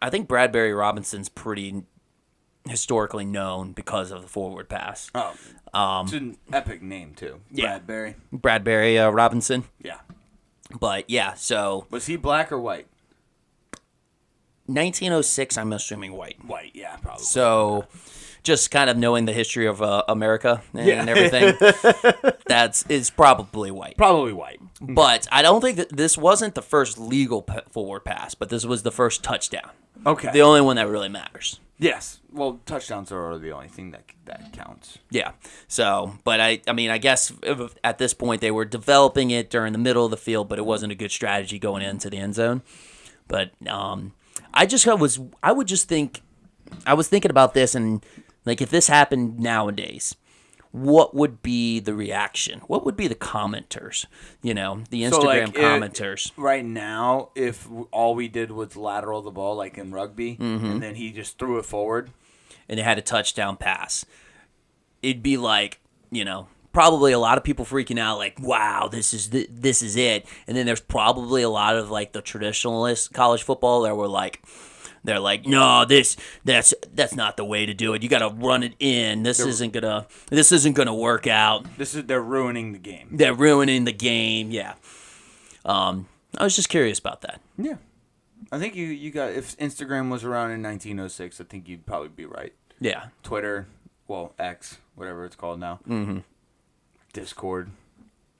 S2: I think Bradbury Robinson's pretty historically known because of the forward pass.
S1: Oh, it's an epic name too.
S2: Yeah.
S1: Bradbury.
S2: Robinson.
S1: Yeah.
S2: But yeah, so
S1: Was he black or white?
S2: 1906, I'm assuming white.
S1: White. Yeah, probably.
S2: So, just kind of knowing the history of America and
S1: Yeah.
S2: everything, is probably white.
S1: Probably white.
S2: But I don't think that this wasn't the first legal forward pass, but this was the first touchdown.
S1: Okay.
S2: The only one that really matters.
S1: Yes. Well, touchdowns are the only thing that counts.
S2: Yeah. So, but I mean, I guess at this point they were developing it during the middle of the field, but it wasn't a good strategy going into the end zone. But I was thinking about this, and like if this happened nowadays, what would be the reaction? What would be the commenters? The Instagram commenters.
S1: Right now, if all we did was lateral the ball like in rugby,
S2: Mm-hmm.
S1: and then he just threw it forward.
S2: And they had a touchdown pass, it'd be like, probably a lot of people freaking out, like, wow, this is it. And then there's probably a lot of like the traditionalist college football that were like, they're like, no, that's not the way to do it. You got to run it in. This isn't gonna work out.
S1: They're ruining the game.
S2: They're ruining the game. Yeah. I was just curious about that.
S1: Yeah. I think you got, if Instagram was around in 1906, I think you'd probably be right.
S2: Yeah.
S1: Twitter, well, X, whatever it's called now.
S2: Mm-hmm.
S1: Discord,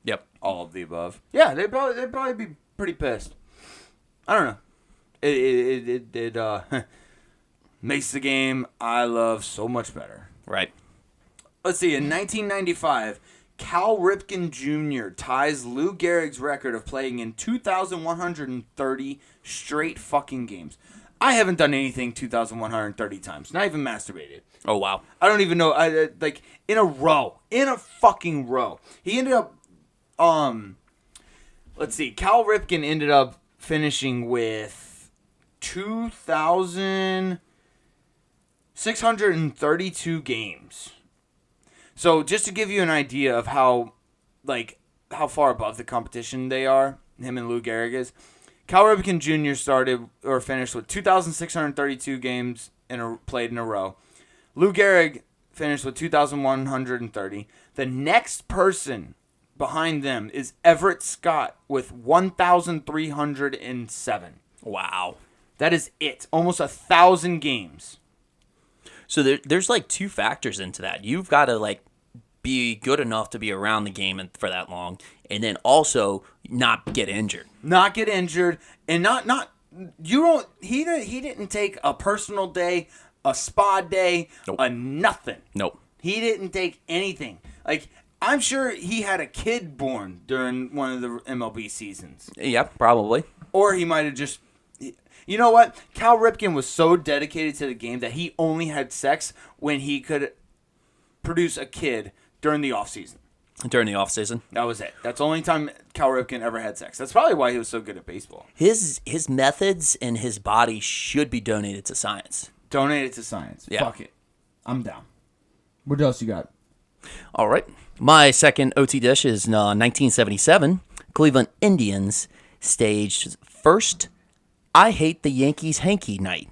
S2: Yep.
S1: all of the above. Yeah, they'd probably be pretty pissed. I don't know. It makes the game I love so much better.
S2: Right.
S1: Let's see. In 1995, Cal Ripken Jr. ties Lou Gehrig's record of playing in 2,130 straight fucking games. I haven't done anything 2,130 times. Not even masturbated.
S2: Oh, wow.
S1: I don't even know. Like, in a row. In a fucking row. He ended up, let's see. Cal Ripken ended up finishing with 2,632 games. So, just to give you an idea of how far above the competition they are, him and Lou Gehrig is, Cal Ripken Jr. finished with 2,632 games played in a row. Lou Gehrig finished with 2,130. The next person behind them is Everett Scott with 1,307.
S2: Wow.
S1: That is it. Almost 1,000 games.
S2: So there's like two factors into that. You've got to like be good enough to be around the game for that long, and then also not get injured.
S1: Not get injured, and he didn't take a personal day, a spa day,
S2: Nope.
S1: a nothing.
S2: Nope.
S1: He didn't take anything. Like, I'm sure he had a kid born during one of the MLB seasons.
S2: Yeah, probably.
S1: Or he might have just... You know what? Cal Ripken was so dedicated to the game that he only had sex when he could produce a kid during the offseason.
S2: During the offseason.
S1: That was it. That's the only time Cal Ripken ever had sex. That's probably why he was so good at baseball.
S2: His methods and his body should be donated to science.
S1: Donate it to science.
S2: Yeah.
S3: Fuck it. I'm down. What else you got?
S2: All right. My second OT dish is 1977. Cleveland Indians staged first I Hate the Yankees hanky night.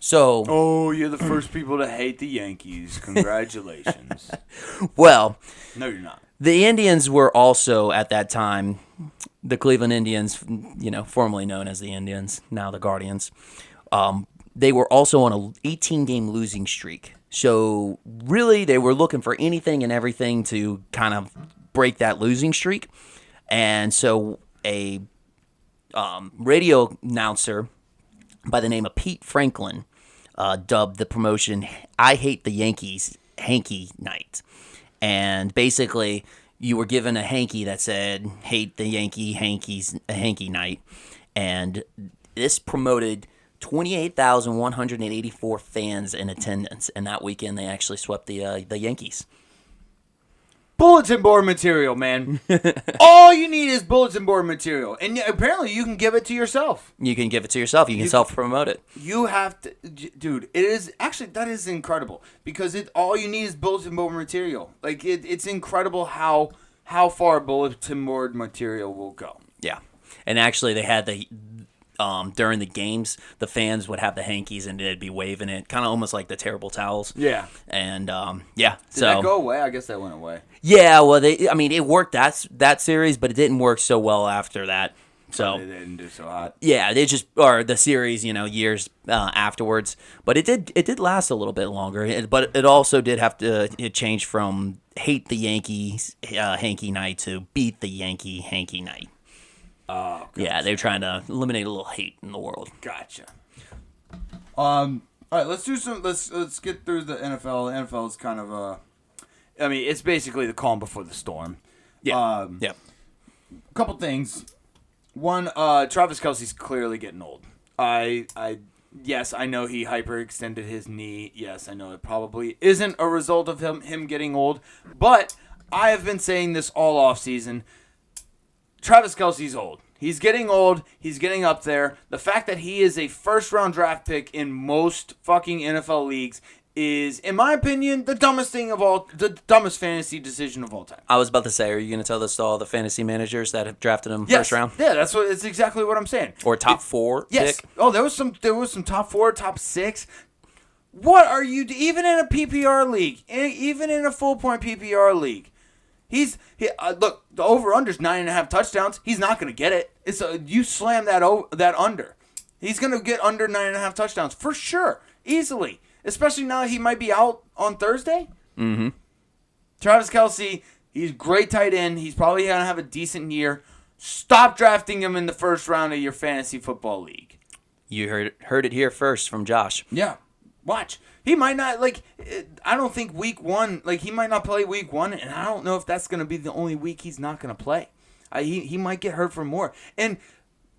S2: So,
S1: Oh, you're the first people to hate the Yankees. Congratulations.
S2: well,
S1: No, you're not.
S2: the Indians were also at that time, the Cleveland Indians, formerly known as the Indians, now the Guardians. They were also on a 18-game losing streak. So really, they were looking for anything and everything to kind of break that losing streak. And so a radio announcer by the name of Pete Franklin dubbed the promotion I Hate the Yankees Hanky Night. And basically, you were given a hanky that said, Hate the Yankees Hanky Night. And this promoted 28,184 fans in attendance. And that weekend, they actually swept the Yankees.
S1: Bulletin board material, man. All you need is bulletin board material. And apparently you can give it to yourself.
S2: You can give it to yourself. You can self-promote it.
S1: You have to... Dude, it is... Actually, that is incredible. Because all you need is bulletin board material. Like, it's incredible how far bulletin board material will go.
S2: Yeah. And actually, they had during the games, the fans would have the hankies and they'd be waving it, kind of almost like the terrible towels.
S1: Yeah.
S2: And
S1: Did that go away? I guess that went away.
S2: Yeah, well, it worked that series, but it didn't work so well after that. So
S1: They didn't do so hot.
S2: yeah, they just or the series, years afterwards. But it did last a little bit longer. But it also did have to change from Hate the Yankees hanky night to Beat the Yankee hanky night.
S1: Oh, gotcha.
S2: Yeah, they're trying to eliminate a little hate in the world.
S1: Gotcha. All right, let's do some. Let's get through the NFL. The NFL is kind of it's basically the calm before the storm.
S2: Yeah. Yeah.
S1: A couple things. One, Travis Kelce's clearly getting old. Yes, I know he hyperextended his knee. Yes, I know it probably isn't a result of him getting old, but I have been saying this all offseason. Travis Kelce's old. He's getting old. He's getting up there. The fact that he is a first-round draft pick in most fucking NFL leagues is, in my opinion, the dumbest fantasy decision of all time.
S2: I was about to say, are you going to tell this to all the fantasy managers that have drafted him first round?
S1: Yeah, it's exactly what I'm saying.
S2: Or top four
S1: Yes.
S2: pick?
S1: Oh, there was some top 4, top 6. What are you even in a PPR league, even in a full-point PPR league? Look, the over/under's 9.5 touchdowns. He's not going to get it. You slam that under. He's going to get under 9.5 touchdowns for sure, easily. Especially now he might be out on Thursday.
S2: Mm-hmm.
S1: Travis Kelce, he's great tight end. He's probably going to have a decent year. Stop drafting him in the first round of your fantasy football league.
S2: You heard it here first from Josh.
S1: Yeah. Watch. He might not, like, I don't think week one, like, he might not play week one, and I don't know if that's going to be the only week he's not going to play. He might get hurt for more. And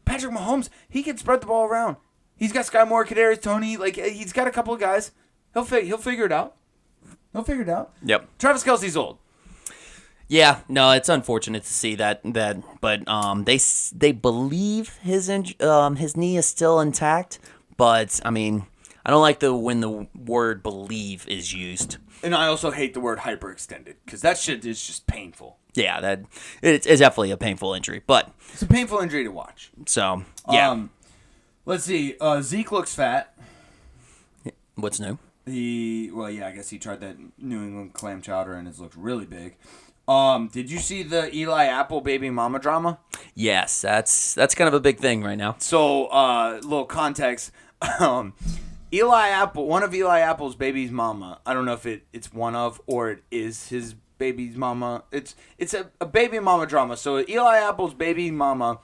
S1: Patrick Mahomes, he can spread the ball around. He's got Sky Moore, Kadarius Toney, like, he's got a couple of guys. He'll figure it out. He'll figure it out.
S2: Yep.
S1: Travis Kelce's old.
S2: Yeah, no, it's unfortunate to see that, but they believe his knee is still intact, but I mean, I don't like when the word believe is used.
S1: And I also hate the word hyperextended because that shit is just painful.
S2: Yeah, it's definitely a painful injury, but
S1: it's a painful injury to watch.
S2: So yeah,
S1: let's see. Zeke looks fat.
S2: What's new?
S1: I guess he tried that New England clam chowder and it's looked really big. Did you see the Eli Apple baby mama drama?
S2: Yes, that's kind of a big thing right now.
S1: So, little context. Eli Apple, one of Eli Apple's baby's mama. I don't know if it's one of or it is his baby's mama. It's a baby mama drama. So Eli Apple's baby mama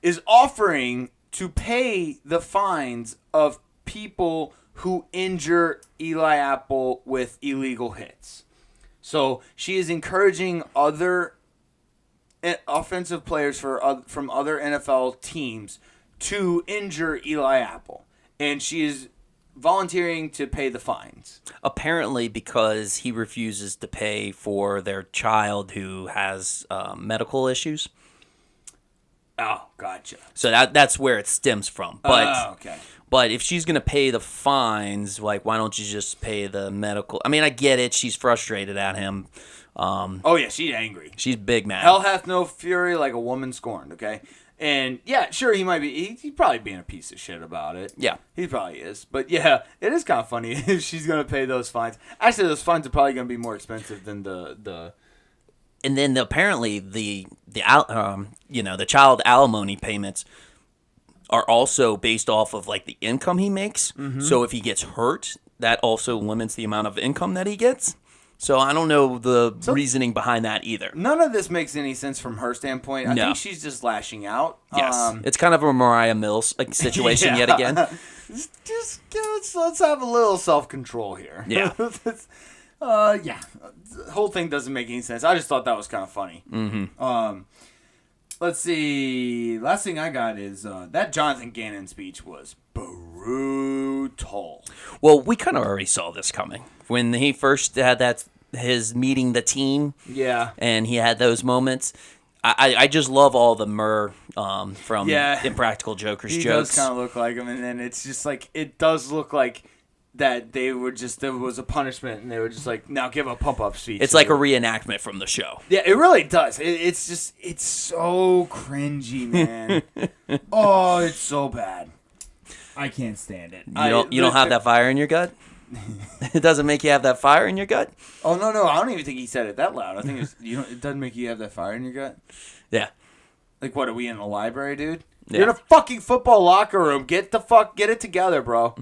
S1: is offering to pay the fines of people who injure Eli Apple with illegal hits. So she is encouraging other offensive players from other NFL teams to injure Eli Apple. And she is volunteering to pay the fines.
S2: Apparently because he refuses to pay for their child who has medical issues.
S1: Oh, gotcha.
S2: So that's where it stems from. But
S1: okay.
S2: But if she's going to pay the fines, like, why don't you just pay the medical? I mean, I get it. She's frustrated at him.
S1: Oh, yeah, she's angry.
S2: She's big mad.
S1: Hell hath no fury like a woman scorned, okay? And, yeah, sure, he might be. He's probably being a piece of shit about it.
S2: Yeah.
S1: He probably is. But, yeah, it is kind of funny if she's going to pay those fines. Actually, those fines are probably going to be more expensive than the
S2: And then apparently the child alimony payments are also based off of like the income he makes. Mm-hmm. So if he gets hurt, that also limits the amount of income that he gets. So I don't know the reasoning behind that either.
S1: None of this makes any sense from her standpoint. I think she's just lashing out.
S2: Yes, it's kind of a Mariah Mills situation yet again.
S1: Let's have a little self-control here.
S2: Yeah.
S1: The whole thing doesn't make any sense. I just thought that was kind of funny.
S2: Mm-hmm.
S1: Let's see. Last thing I got is that Jonathan Gannon speech was brutal.
S2: Well, we kind of already saw this coming when he first had his meeting the team.
S1: Yeah,
S2: and he had those moments. I just love all the Murr from Impractical Jokers
S1: he
S2: jokes.
S1: Does kind of look like him, and then it's just like it does look like that there was a punishment, and they were just like, now give a pump-up speech.
S2: It's like a reenactment from the show.
S1: Yeah, it really does. It's so cringy, man. Oh, it's so bad. I can't stand it.
S2: You don't have that fire in your gut? It doesn't make you have that fire in your gut?
S1: Oh, no. I don't even think he said it that loud. I think it doesn't make you have that fire in your gut.
S2: Yeah.
S1: Like, what, are we in the library, dude?
S2: Yeah.
S1: You're in a fucking football locker room. Get it together, bro.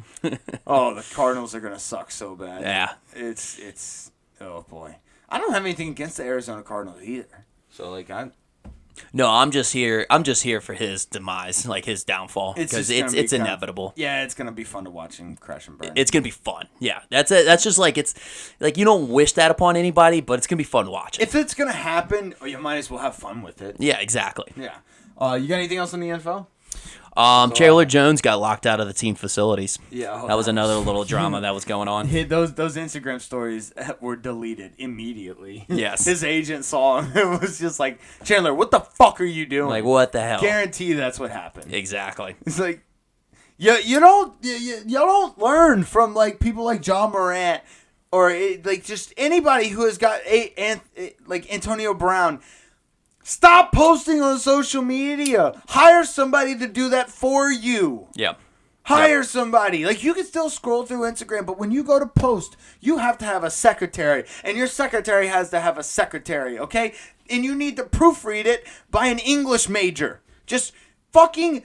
S1: Oh, the Cardinals are gonna suck so bad.
S2: Yeah.
S1: It's oh boy. I don't have anything against the Arizona Cardinals either. So like
S2: No, I'm just here for his demise, like his downfall, because it's inevitable.
S1: Yeah, it's gonna be fun to watch him crash and burn.
S2: It's gonna be fun. Yeah, that's it. That's just like it's like you don't wish that upon anybody, but it's gonna be fun to watch.
S1: If it's gonna happen, you might as well have fun with it.
S2: Yeah, exactly.
S1: Yeah. You got anything else on the NFL?
S2: Chandler Jones got locked out of the team facilities.
S1: Yeah,
S2: that was another little drama that was going on.
S1: Those Instagram stories were deleted immediately.
S2: Yes,
S1: his agent saw him. It was just like, Chandler, what the fuck are you doing?
S2: Like, what the hell?
S1: Guarantee that's what happened.
S2: Exactly.
S1: It's like, you don't learn from like people like John Morant or like just anybody who has got like Antonio Brown. Stop posting on social media. Hire somebody to do that for you.
S2: Yep.
S1: Hire somebody. Like, you can still scroll through Instagram, but when you go to post, you have to have a secretary. And your secretary has to have a secretary, okay? And you need to proofread it by an English major. Just fucking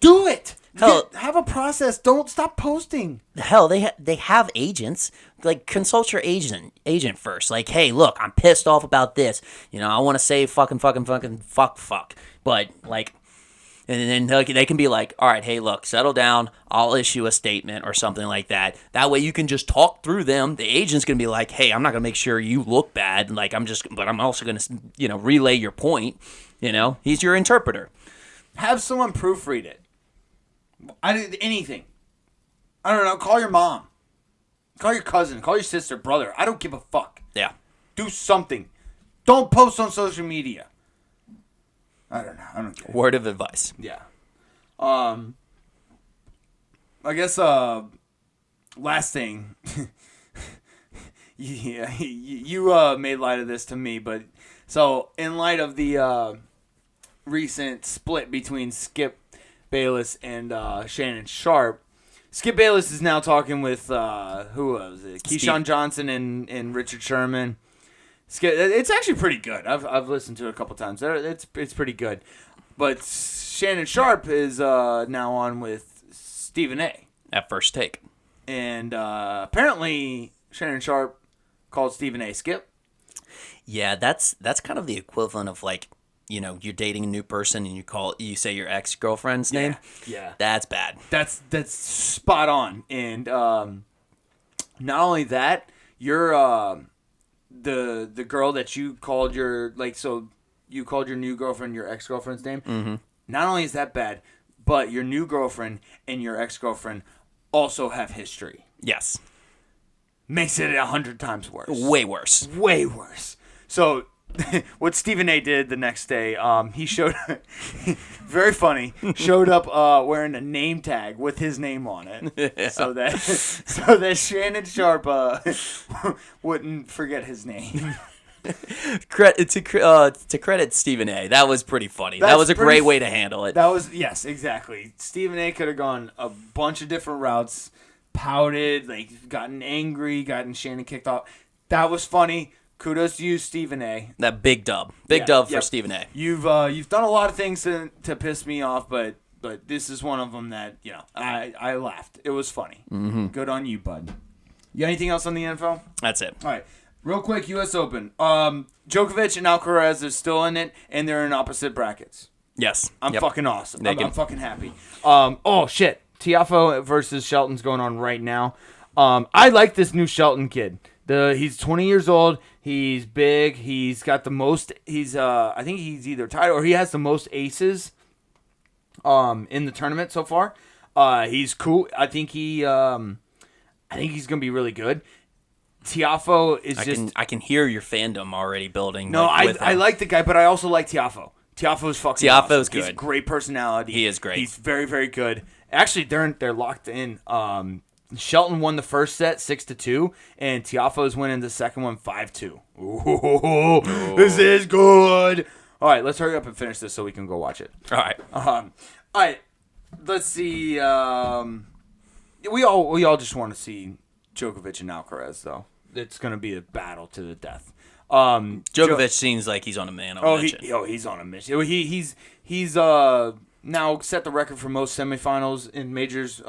S1: do it.
S2: Hell,
S1: have a process. Don't stop posting.
S2: Hell, they have agents. Like, consult your agent first. Like, hey, look, I'm pissed off about this. I want to say fuck. But, like, And then they can be like, all right, hey, look, settle down. I'll issue a statement or something like that. That way you can just talk through them. The agent's going to be like, hey, I'm not going to make sure you look bad. Like, but I'm also going to, relay your point. He's your interpreter.
S1: Have someone proofread it. Anything. I don't know. Call your mom. Call your cousin. Call your sister, brother. I don't give a fuck.
S2: Yeah.
S1: Do something. Don't post on social media. I don't know. I don't care.
S2: Word of advice.
S1: Yeah. I guess last thing. Yeah, you made light of this to me, but so in light of the recent split between Skip Bayless and Shannon Sharp, Skip Bayless is now talking with who was it? Keyshawn Johnson and Richard Sherman. It's actually pretty good. I've listened to it a couple times. It's pretty good. But Shannon Sharp is now on with Stephen A.
S2: At First Take.
S1: And apparently Shannon Sharp called Stephen A. Skip. Yeah,
S2: that's kind of the equivalent of like, you're dating a new person and you say your ex-girlfriend's name.
S1: Yeah.
S2: That's bad.
S1: That's spot on. And not only that, you're the girl that you called you called your new girlfriend your ex-girlfriend's name.
S2: Mm-hmm.
S1: Not only is that bad, but your new girlfriend and your ex-girlfriend also have history.
S2: Yes.
S1: Makes it 100 times worse.
S2: Way worse.
S1: Way worse. So what Stephen A. did the next day, he showed, very funny, showed up wearing a name tag with his name on it, yeah. so that Shannon Sharp wouldn't forget his name.
S2: To credit Stephen A., that was pretty funny. That was a great way to handle it.
S1: Yes, exactly. Stephen A. could have gone a bunch of different routes, pouted, gotten angry, gotten Shannon kicked off. That was funny. Kudos to you, Stephen A.
S2: That big dub. Big dub for Stephen A.
S1: You've done a lot of things to piss me off, but this is one of them that, I laughed. It was funny.
S2: Mm-hmm.
S1: Good on you, bud. You got anything else on the NFL?
S2: That's it.
S1: All right. Real quick, U.S. Open. Djokovic and Alcaraz are still in it, and they're in opposite brackets.
S2: Yes.
S1: I'm fucking awesome. I'm fucking happy. Shit. Tiafoe versus Shelton's going on right now. I like this new Shelton kid. He's 20 years old. He's big. He's got the most. I think he's either tied or he has the most aces. In the tournament so far. He's cool. I think he's gonna be really good. Tiafoe is
S2: I can hear your fandom already building.
S1: No, I like the guy, but I also like Tiafoe. Tiafoe's fucking
S2: Tiafoe's
S1: awesome.
S2: good.
S1: He's a great personality.
S2: He is great.
S1: He's very, very good. Actually, they're locked in. Shelton won the first set 6-2, and Tiafoe's winning the second one 5-2. Ooh, this is good. All right, let's hurry up and finish this so we can go watch it.
S2: All right.
S1: All right. Let's see. We all just want to see Djokovic and Alcaraz, though. It's going to be a battle to the death.
S2: Djokovic seems like he's on a mission.
S1: He's on a mission. He's now set the record for most semifinals in majors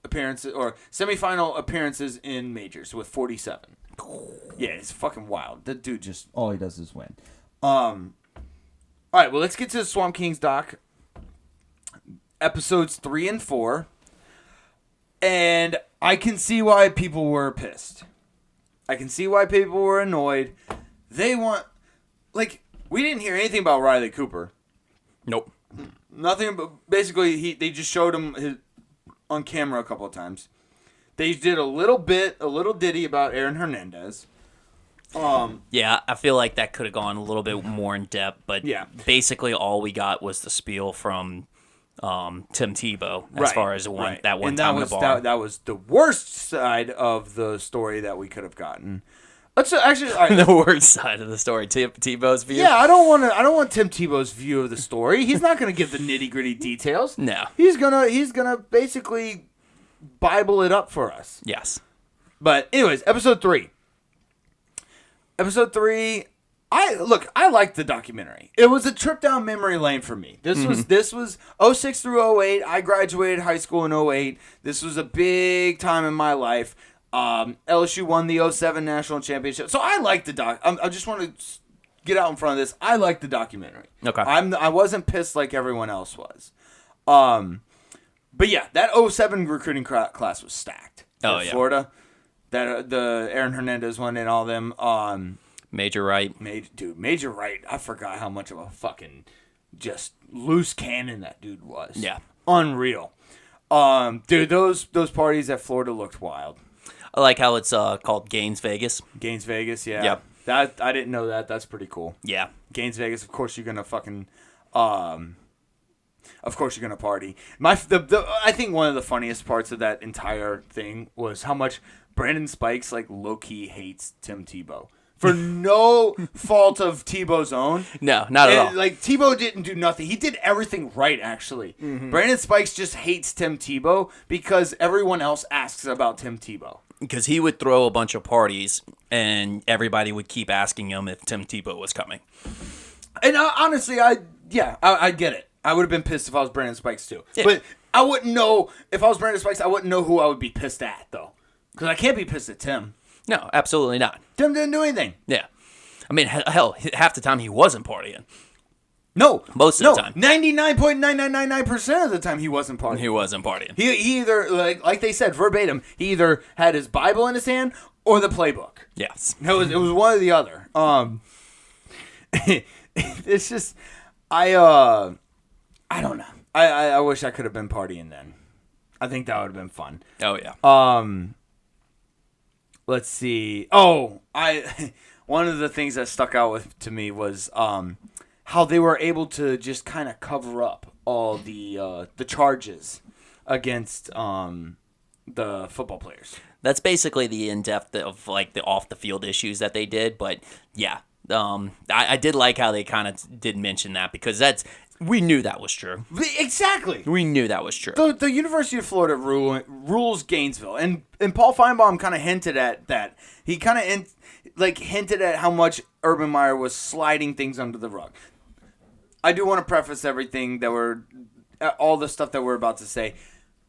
S1: appearances or semifinal appearances in majors with 47. Yeah, it's fucking wild. That dude just
S3: all he does is win.
S1: All right, well, let's get to the Swamp Kings doc. Episodes 3 and 4. And I can see why people were pissed. I can see why people were annoyed. They want... we didn't hear anything about Riley Cooper.
S2: Nope.
S1: Nothing, but basically, they just showed him on camera a couple of times. They did a little ditty about Aaron Hernandez.
S2: Yeah, I feel like that could have gone a little bit more in depth, but basically all we got was the spiel from Tim Tebow as far as that one time in the bar.
S1: That was the worst side of the story that we could have gotten. Let's actually all right.
S2: The worst side of the story, Tebow's view.
S1: Yeah, I don't want Tim Tebow's view of the story. He's not going to give the nitty-gritty details.
S2: No.
S1: He's gonna basically Bible it up for us.
S2: Yes.
S1: But anyways, episode 3. Episode 3, I liked the documentary. It was a trip down memory lane for me. This was 06 through 08. I graduated high school in 08. This was a big time in my life. LSU won the 07 national championship. So I like the doc. I just want to get out in front of this. I like the documentary.
S2: Okay.
S1: I wasn't pissed like everyone else was. But yeah, that 07 recruiting class was stacked.
S2: Oh, yeah.
S1: Florida, that the Aaron Hernandez one and all them.
S2: Major Right.
S1: Major Right. I forgot how much of a fucking just loose cannon that dude was.
S2: Yeah.
S1: Unreal. Dude, those parties at Florida looked wild.
S2: I like how it's called Gaines Vegas.
S1: Gaines Vegas, yeah.
S2: Yep.
S1: That I didn't know that. That's pretty cool.
S2: Yeah.
S1: Gaines Vegas, of course you're gonna fucking of course you're gonna party. I think one of the funniest parts of that entire thing was how much Brandon Spikes like low key hates Tim Tebow. For no fault of Tebow's own.
S2: No, not at all.
S1: Like, Tebow didn't do nothing. He did everything right, actually.
S2: Mm-hmm.
S1: Brandon Spikes just hates Tim Tebow because everyone else asks about Tim Tebow.
S2: Because he would throw a bunch of parties, and everybody would keep asking him if Tim Tebow was coming.
S1: And honestly, I get it. I would have been pissed if I was Brandon Spikes, too.
S2: Yeah.
S1: But I wouldn't know, if I was Brandon Spikes, I wouldn't know who I would be pissed at, though. Because I can't be pissed at Tim.
S2: No, absolutely not.
S1: Tim didn't do anything.
S2: Yeah. I mean, hell, half the time he wasn't partying.
S1: No.
S2: Most of the time.
S1: 99.9999% of the time he wasn't partying.
S2: He wasn't partying.
S1: He either, like they said, verbatim, he either had his Bible in his hand or the playbook.
S2: Yes.
S1: It was one or the other. It's just, I don't know. I wish I could have been partying then. I think that would have been fun.
S2: Oh, yeah.
S1: Let's see. Oh, one of the things that stuck out to me was how they were able to just kind of cover up all the charges against the football players.
S2: That's basically the in-depth of, like, the off-the-field issues that they did. But, yeah, I did like how they kind of did mention that because we knew that was true.
S1: Exactly.
S2: We knew that was true.
S1: The University of Florida rules Gainesville, and Paul Feinbaum kind of hinted at that. He kind of hinted at how much Urban Meyer was sliding things under the rug. I do want to preface everything all the stuff that we're about to say.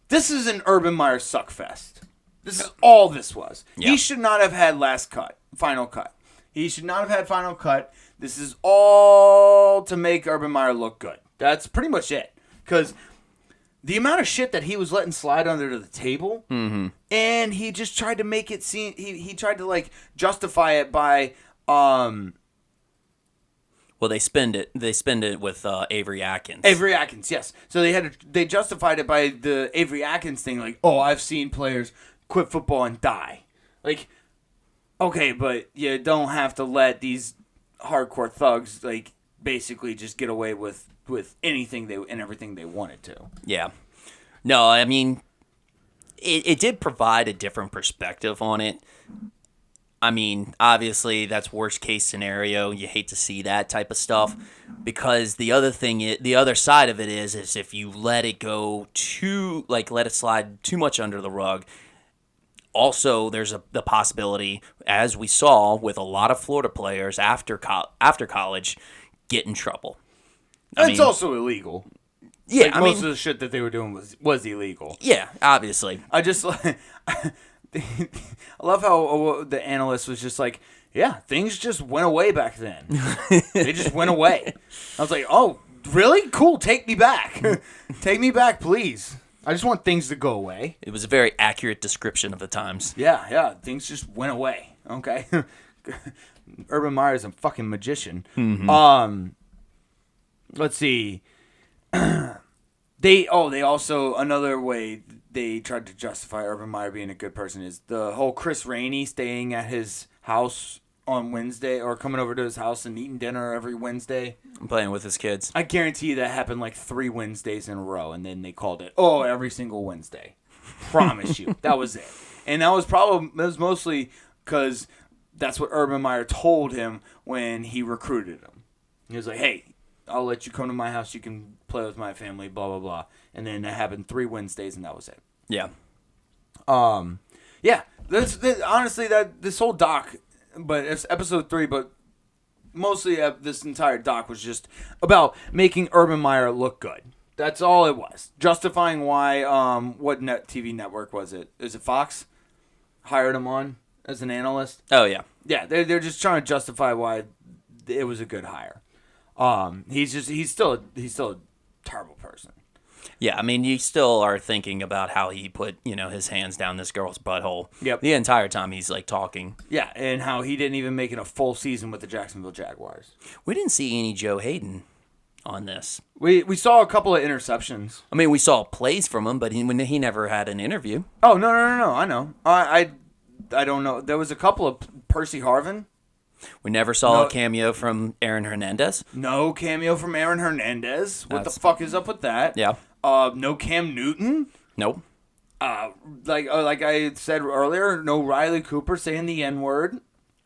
S1: This is an Urban Meyer suckfest. This is all this was.
S2: Yeah.
S1: He should not have had final cut. He should not have had final cut. This is all to make Urban Meyer look good. That's pretty much it. Because the amount of shit that he was letting slide under the table, and he just tried to make it seem, he tried to justify it by,
S2: well, they spend it with Avery Atkins.
S1: Avery Atkins, yes. So they justified it by the Avery Atkins thing, like, oh, I've seen players quit football and die. Like, okay, but you don't have to let these hardcore thugs basically just get away with anything and everything they wanted to.
S2: Yeah. No, I mean, it did provide a different perspective on it. I mean, obviously, that's worst case scenario. You hate to see that type of stuff because the other side of it is if you let it go let it slide too much under the rug. Also, there's the possibility, as we saw with a lot of Florida players after college, get in trouble.
S1: It's also illegal.
S2: Yeah,
S1: most of the shit that they were doing was illegal.
S2: Yeah, obviously.
S1: I just I love how the analyst was just like, yeah, things just went away back then. They just went away. I was like, oh, really? Cool. Take me back. Take me back, please. I just want things to go away.
S2: It was a very accurate description of the times.
S1: Yeah. Things just went away. Okay. Urban Meyer's a fucking magician. Mm-hmm. Let's see. They also, another way they tried to justify Urban Meyer being a good person is the whole Chris Rainey staying at his house on Wednesday or coming over to his house and eating dinner every Wednesday.
S2: I'm playing with his kids.
S1: I guarantee you that happened 3 Wednesdays in a row, and then they called it, every single Wednesday. Promise you. That was it. And that was mostly because that's what Urban Meyer told him when he recruited him. He was like, hey, I'll let you come to my house. You can play with my family, blah, blah, blah. And then that happened 3 Wednesdays, and that was it.
S2: Yeah.
S1: Yeah. Honestly, this whole doc, but it's episode 3, but mostly this entire doc was just about making Urban Meyer look good. That's all it was. Justifying why, what TV network was it? Is it Fox? Hired him on as an analyst?
S2: Oh, yeah.
S1: Yeah, they're just trying to justify why it was a good hire. He's still a terrible person.
S2: Yeah, I mean, you still are thinking about how he put, his hands down this girl's butthole.
S1: Yep.
S2: The entire time he's like talking.
S1: Yeah, and how he didn't even make it a full season with the Jacksonville Jaguars.
S2: We didn't see any Joe Hayden on this.
S1: We saw a couple of interceptions.
S2: I mean, we saw plays from him, but he never had an interview.
S1: Oh, no, I know. I don't know. There was a couple of Percy Harvin.
S2: We never saw a cameo from Aaron Hernandez.
S1: No cameo from Aaron Hernandez. What the fuck is up with that?
S2: Yeah.
S1: No Cam Newton.
S2: Nope.
S1: Like I said earlier, no Riley Cooper saying the N-word.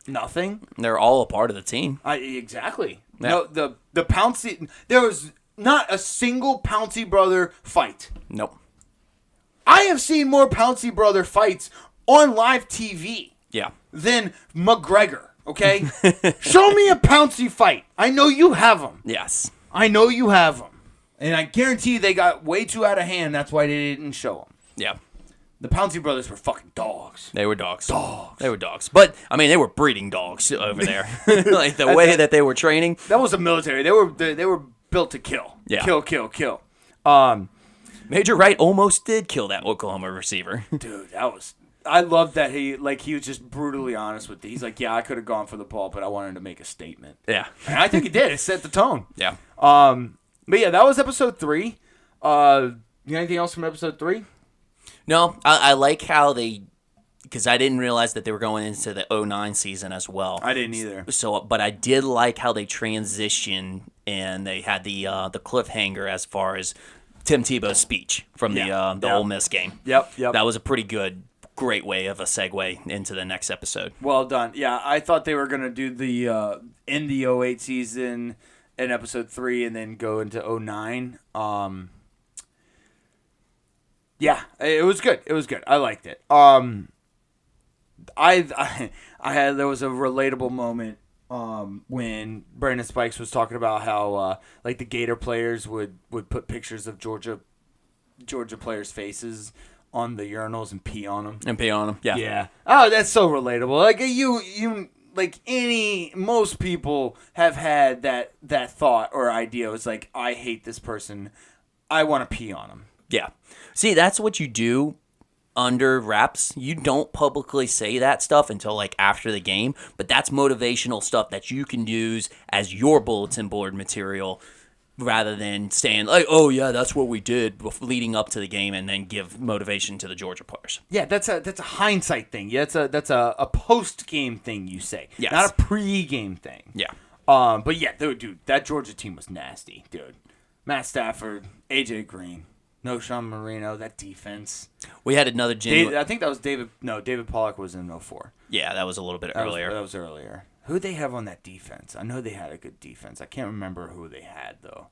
S1: Nothing.
S2: They're all a part of the team.
S1: Exactly.
S2: Yeah.
S1: No, the Pouncey. There was not a single Pouncey brother fight.
S2: Nope.
S1: I have seen more Pouncey brother fights on live TV.
S2: Yeah.
S1: Than McGregor. Okay, show me a Pouncey fight. I know you have them.
S2: Yes.
S1: I know you have them, and I guarantee they got way too out of hand. That's why they didn't show them.
S2: Yeah.
S1: The Pouncey brothers were fucking dogs.
S2: They were dogs.
S1: Dogs.
S2: They were dogs. But, I mean, they were breeding dogs over there. Like, the way that they were training.
S1: That was the military. They were built to kill.
S2: Yeah.
S1: Kill.
S2: Major Wright almost did kill that Oklahoma receiver.
S1: Dude, I love that he was just brutally honest with it. He's like, yeah, I could have gone for the ball, but I wanted to make a statement.
S2: Yeah.
S1: And I think he did. It set the tone.
S2: Yeah.
S1: But yeah, that was episode 3. You got anything else from episode 3?
S2: No, I like how because I didn't realize that they were going into the 09 season as well.
S1: I didn't either.
S2: So, but I did like how they transitioned and they had the cliffhanger as far as Tim Tebow's speech from the Ole Miss game.
S1: Yep.
S2: That was a pretty great way of a segue into the next episode.
S1: Well done. Yeah, I thought they were going to do the in the 08 season in episode 3 and then go into 09. Yeah, it was good. I liked it. There was a relatable moment when Brandon Spikes was talking about how like the Gator players would put pictures of Georgia players' faces on the urinals and pee on them.
S2: Yeah.
S1: Yeah. Oh, that's so relatable. Like you like most people have had that thought or idea. It's like, I hate this person. I want to pee on them.
S2: Yeah. See, that's what you do under wraps. You don't publicly say that stuff until like after the game, but that's motivational stuff that you can use as your bulletin board material rather than saying like, oh yeah, that's what we did leading up to the game and then give motivation to the Georgia players.
S1: Yeah, that's a hindsight thing. Yeah, that's a post game thing you say.
S2: Yes.
S1: Not a pre-game thing.
S2: Yeah.
S1: But yeah, dude, that Georgia team was nasty, dude. Matt Stafford, AJ Green, no Sean Marino, that defense.
S2: We had another genuine.
S1: I think that was David. No, David Pollock was in 04.
S2: Yeah, that was a little bit earlier.
S1: That was earlier. Who'd they have on that defense? I know they had a good defense. I can't remember who they had though.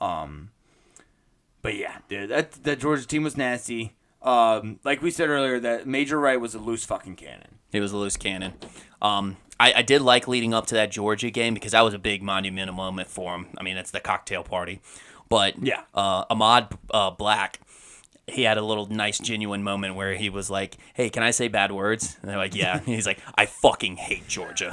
S1: But yeah, dude, that Georgia team was nasty. Like we said earlier, that Major Wright was a loose fucking cannon.
S2: He was a loose cannon. I did like leading up to that Georgia game because that was a big monumental moment for him. I mean, it's the cocktail party. But
S1: yeah,
S2: Ahmad Black, he had a little nice genuine moment where he was like, hey, can I say bad words? And they're like, yeah. And he's like, I fucking hate Georgia.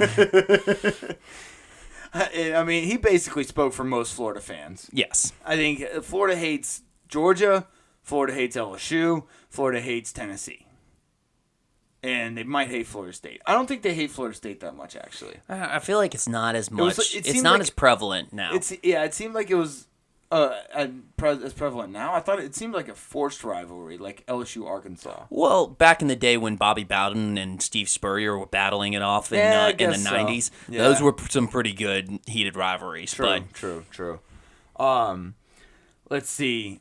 S1: I mean, he basically spoke for most Florida fans.
S2: Yes.
S1: I think Florida hates Georgia, Florida hates LSU, Florida hates Tennessee. And they might hate Florida State. I don't think they hate Florida State that much, actually.
S2: I feel like it's not as much. It's
S1: not
S2: like, as prevalent now.
S1: It seemed like it was as prevalent now. I thought it seemed like a forced rivalry, like LSU Arkansas.
S2: Well, back in the day when Bobby Bowden and Steve Spurrier were battling it off in the 90s,
S1: Yeah.
S2: Those were some pretty good heated rivalries.
S1: True. Let's see.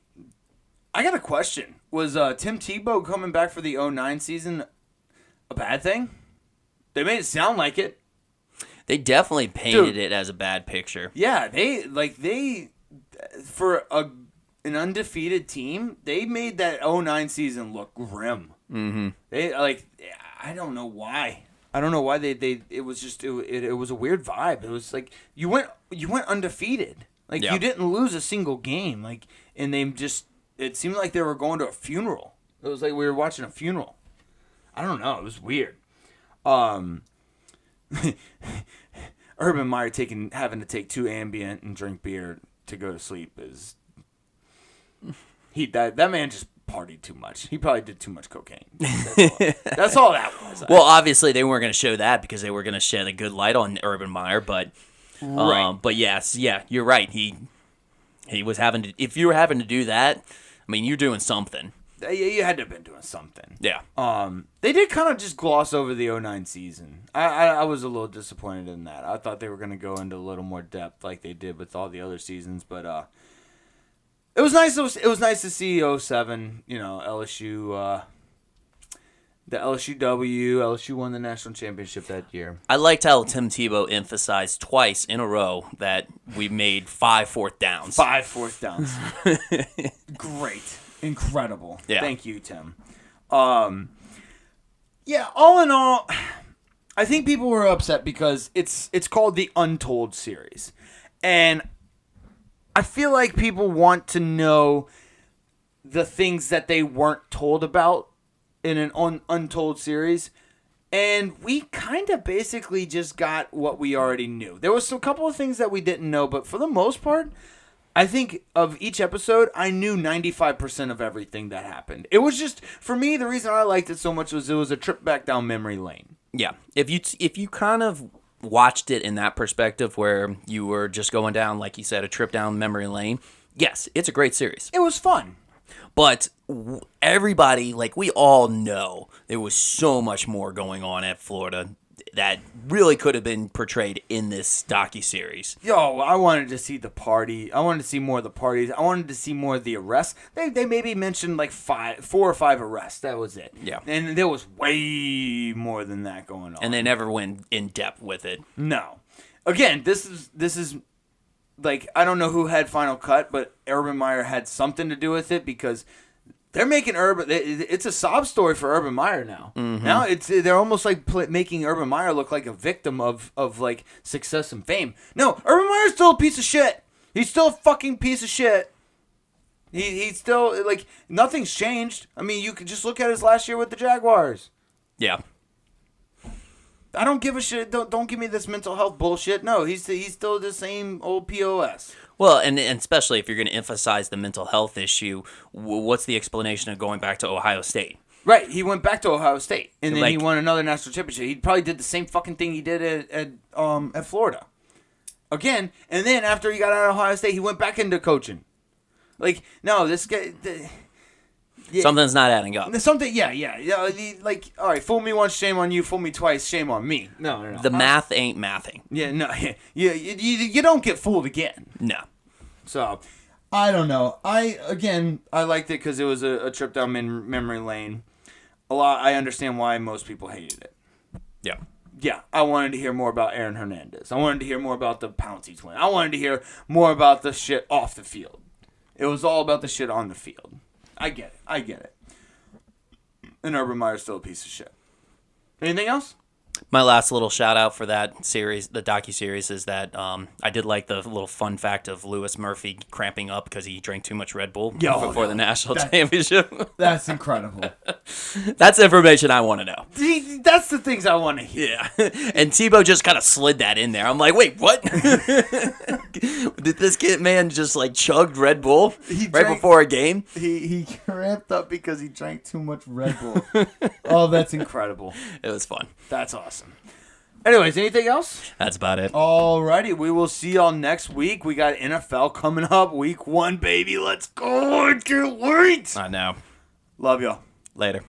S1: I got a question. Was Tim Tebow coming back for the 09 season a bad thing? They made it sound like it.
S2: They definitely painted it as a bad picture.
S1: Yeah, they for an undefeated team, they made that 09 season look grim.
S2: Mm-hmm.
S1: I don't know why. It was just it was a weird vibe. It was like you went undefeated. Like you didn't lose a single game. Like, and it seemed like they were going to a funeral. It was like we were watching a funeral. I don't know. It was weird. Urban Meyer having to take 2 Ambient and drink beer to go to sleep is that man just partied too much. He probably did too much cocaine. That's all that was.
S2: Well, obviously they weren't going to show that because they were going to shed a good light on Urban Meyer, but but yes, yeah, you're right. He was having to. If you were having to do that, I mean, you're doing something.
S1: You had to have been doing something.
S2: Yeah.
S1: They did kind of just gloss over the 2009 season. I was a little disappointed in that. I thought they were going to go into a little more depth like they did with all the other seasons, but it was nice. It was nice to see 2007. You know, LSU. The LSU won the national championship that year.
S2: I liked how Tim Tebow emphasized twice in a row that we made 5 fourth downs.
S1: 5 fourth downs. Great. Incredible.
S2: Yeah.
S1: Thank you, Tim. Yeah, all in all, I think people were upset because it's called the Untold series. And I feel like people want to know the things that they weren't told about in an Untold series. And we kind of basically just got what we already knew. There was a couple of things that we didn't know, but for the most part, I think of each episode, I knew 95% of everything that happened. It was just, for me, the reason I liked it so much was it was a trip back down memory lane.
S2: Yeah. If you kind of watched it in that perspective where you were just going down, like you said, a trip down memory lane, yes, it's a great series.
S1: It was fun.
S2: But everybody, like we all know, there was so much more going on at Florida that really could have been portrayed in this docuseries.
S1: Yo, I wanted to see the party. I wanted to see more of the parties. I wanted to see more of the arrests. They maybe mentioned like 4 or 5 arrests. That was it.
S2: Yeah.
S1: And there was way more than that going on.
S2: And they never went in depth with it.
S1: No. Again, this is like, I don't know who had final cut, but Urban Meyer had something to do with it because they're making it's a sob story for Urban Meyer now. Mm-hmm. Now they're almost like making Urban Meyer look like a victim of like success and fame. No, Urban Meyer's still a piece of shit. He's still a fucking piece of shit. He's still, like, nothing's changed. I mean, you could just look at his last year with the Jaguars.
S2: Yeah.
S1: I don't give a shit. Don't give me this mental health bullshit. No, he's still the same old POS.
S2: Well, and especially if you're going to emphasize the mental health issue, what's the explanation of going back to Ohio State?
S1: Right, he went back to Ohio State, and then
S2: like,
S1: he won another national championship. He probably did the same fucking thing he did at Florida. Again, and then after he got out of Ohio State, he went back into coaching. Like, no, this guy...
S2: Yeah. Something's not adding up.
S1: Something, yeah. Like, all right, fool me once, shame on you. Fool me twice, shame on me. No.
S2: The math ain't mathing.
S1: Yeah, no. You don't get fooled again.
S2: No.
S1: So, I don't know. I liked it because it was a trip down memory lane. I understand why most people hated it.
S2: Yeah.
S1: Yeah, I wanted to hear more about Aaron Hernandez. I wanted to hear more about the Pouncey twin. I wanted to hear more about the shit off the field. It was all about the shit on the field. I get it. And Urban Meyer's still a piece of shit. Anything else?
S2: My last little shout out for that series, the docuseries, is that I did like the little fun fact of Lewis Murphy cramping up because he drank too much Red Bull before the national championship.
S3: That's incredible.
S2: That's information I want to know.
S1: That's the things I want to hear.
S2: Yeah. And Tebow just kind of slid that in there. I'm like, wait, what? Did this man just like chugged Red Bull before a game?
S1: He cramped up because he drank too much Red Bull. Oh, that's incredible.
S2: It was fun.
S1: That's awesome. Anyways, anything else?
S2: That's about it.
S1: Alrighty, we will see y'all next week. We got NFL coming up, week 1, baby. Let's go. I can't wait.
S2: I know.
S1: Love y'all.
S2: Later.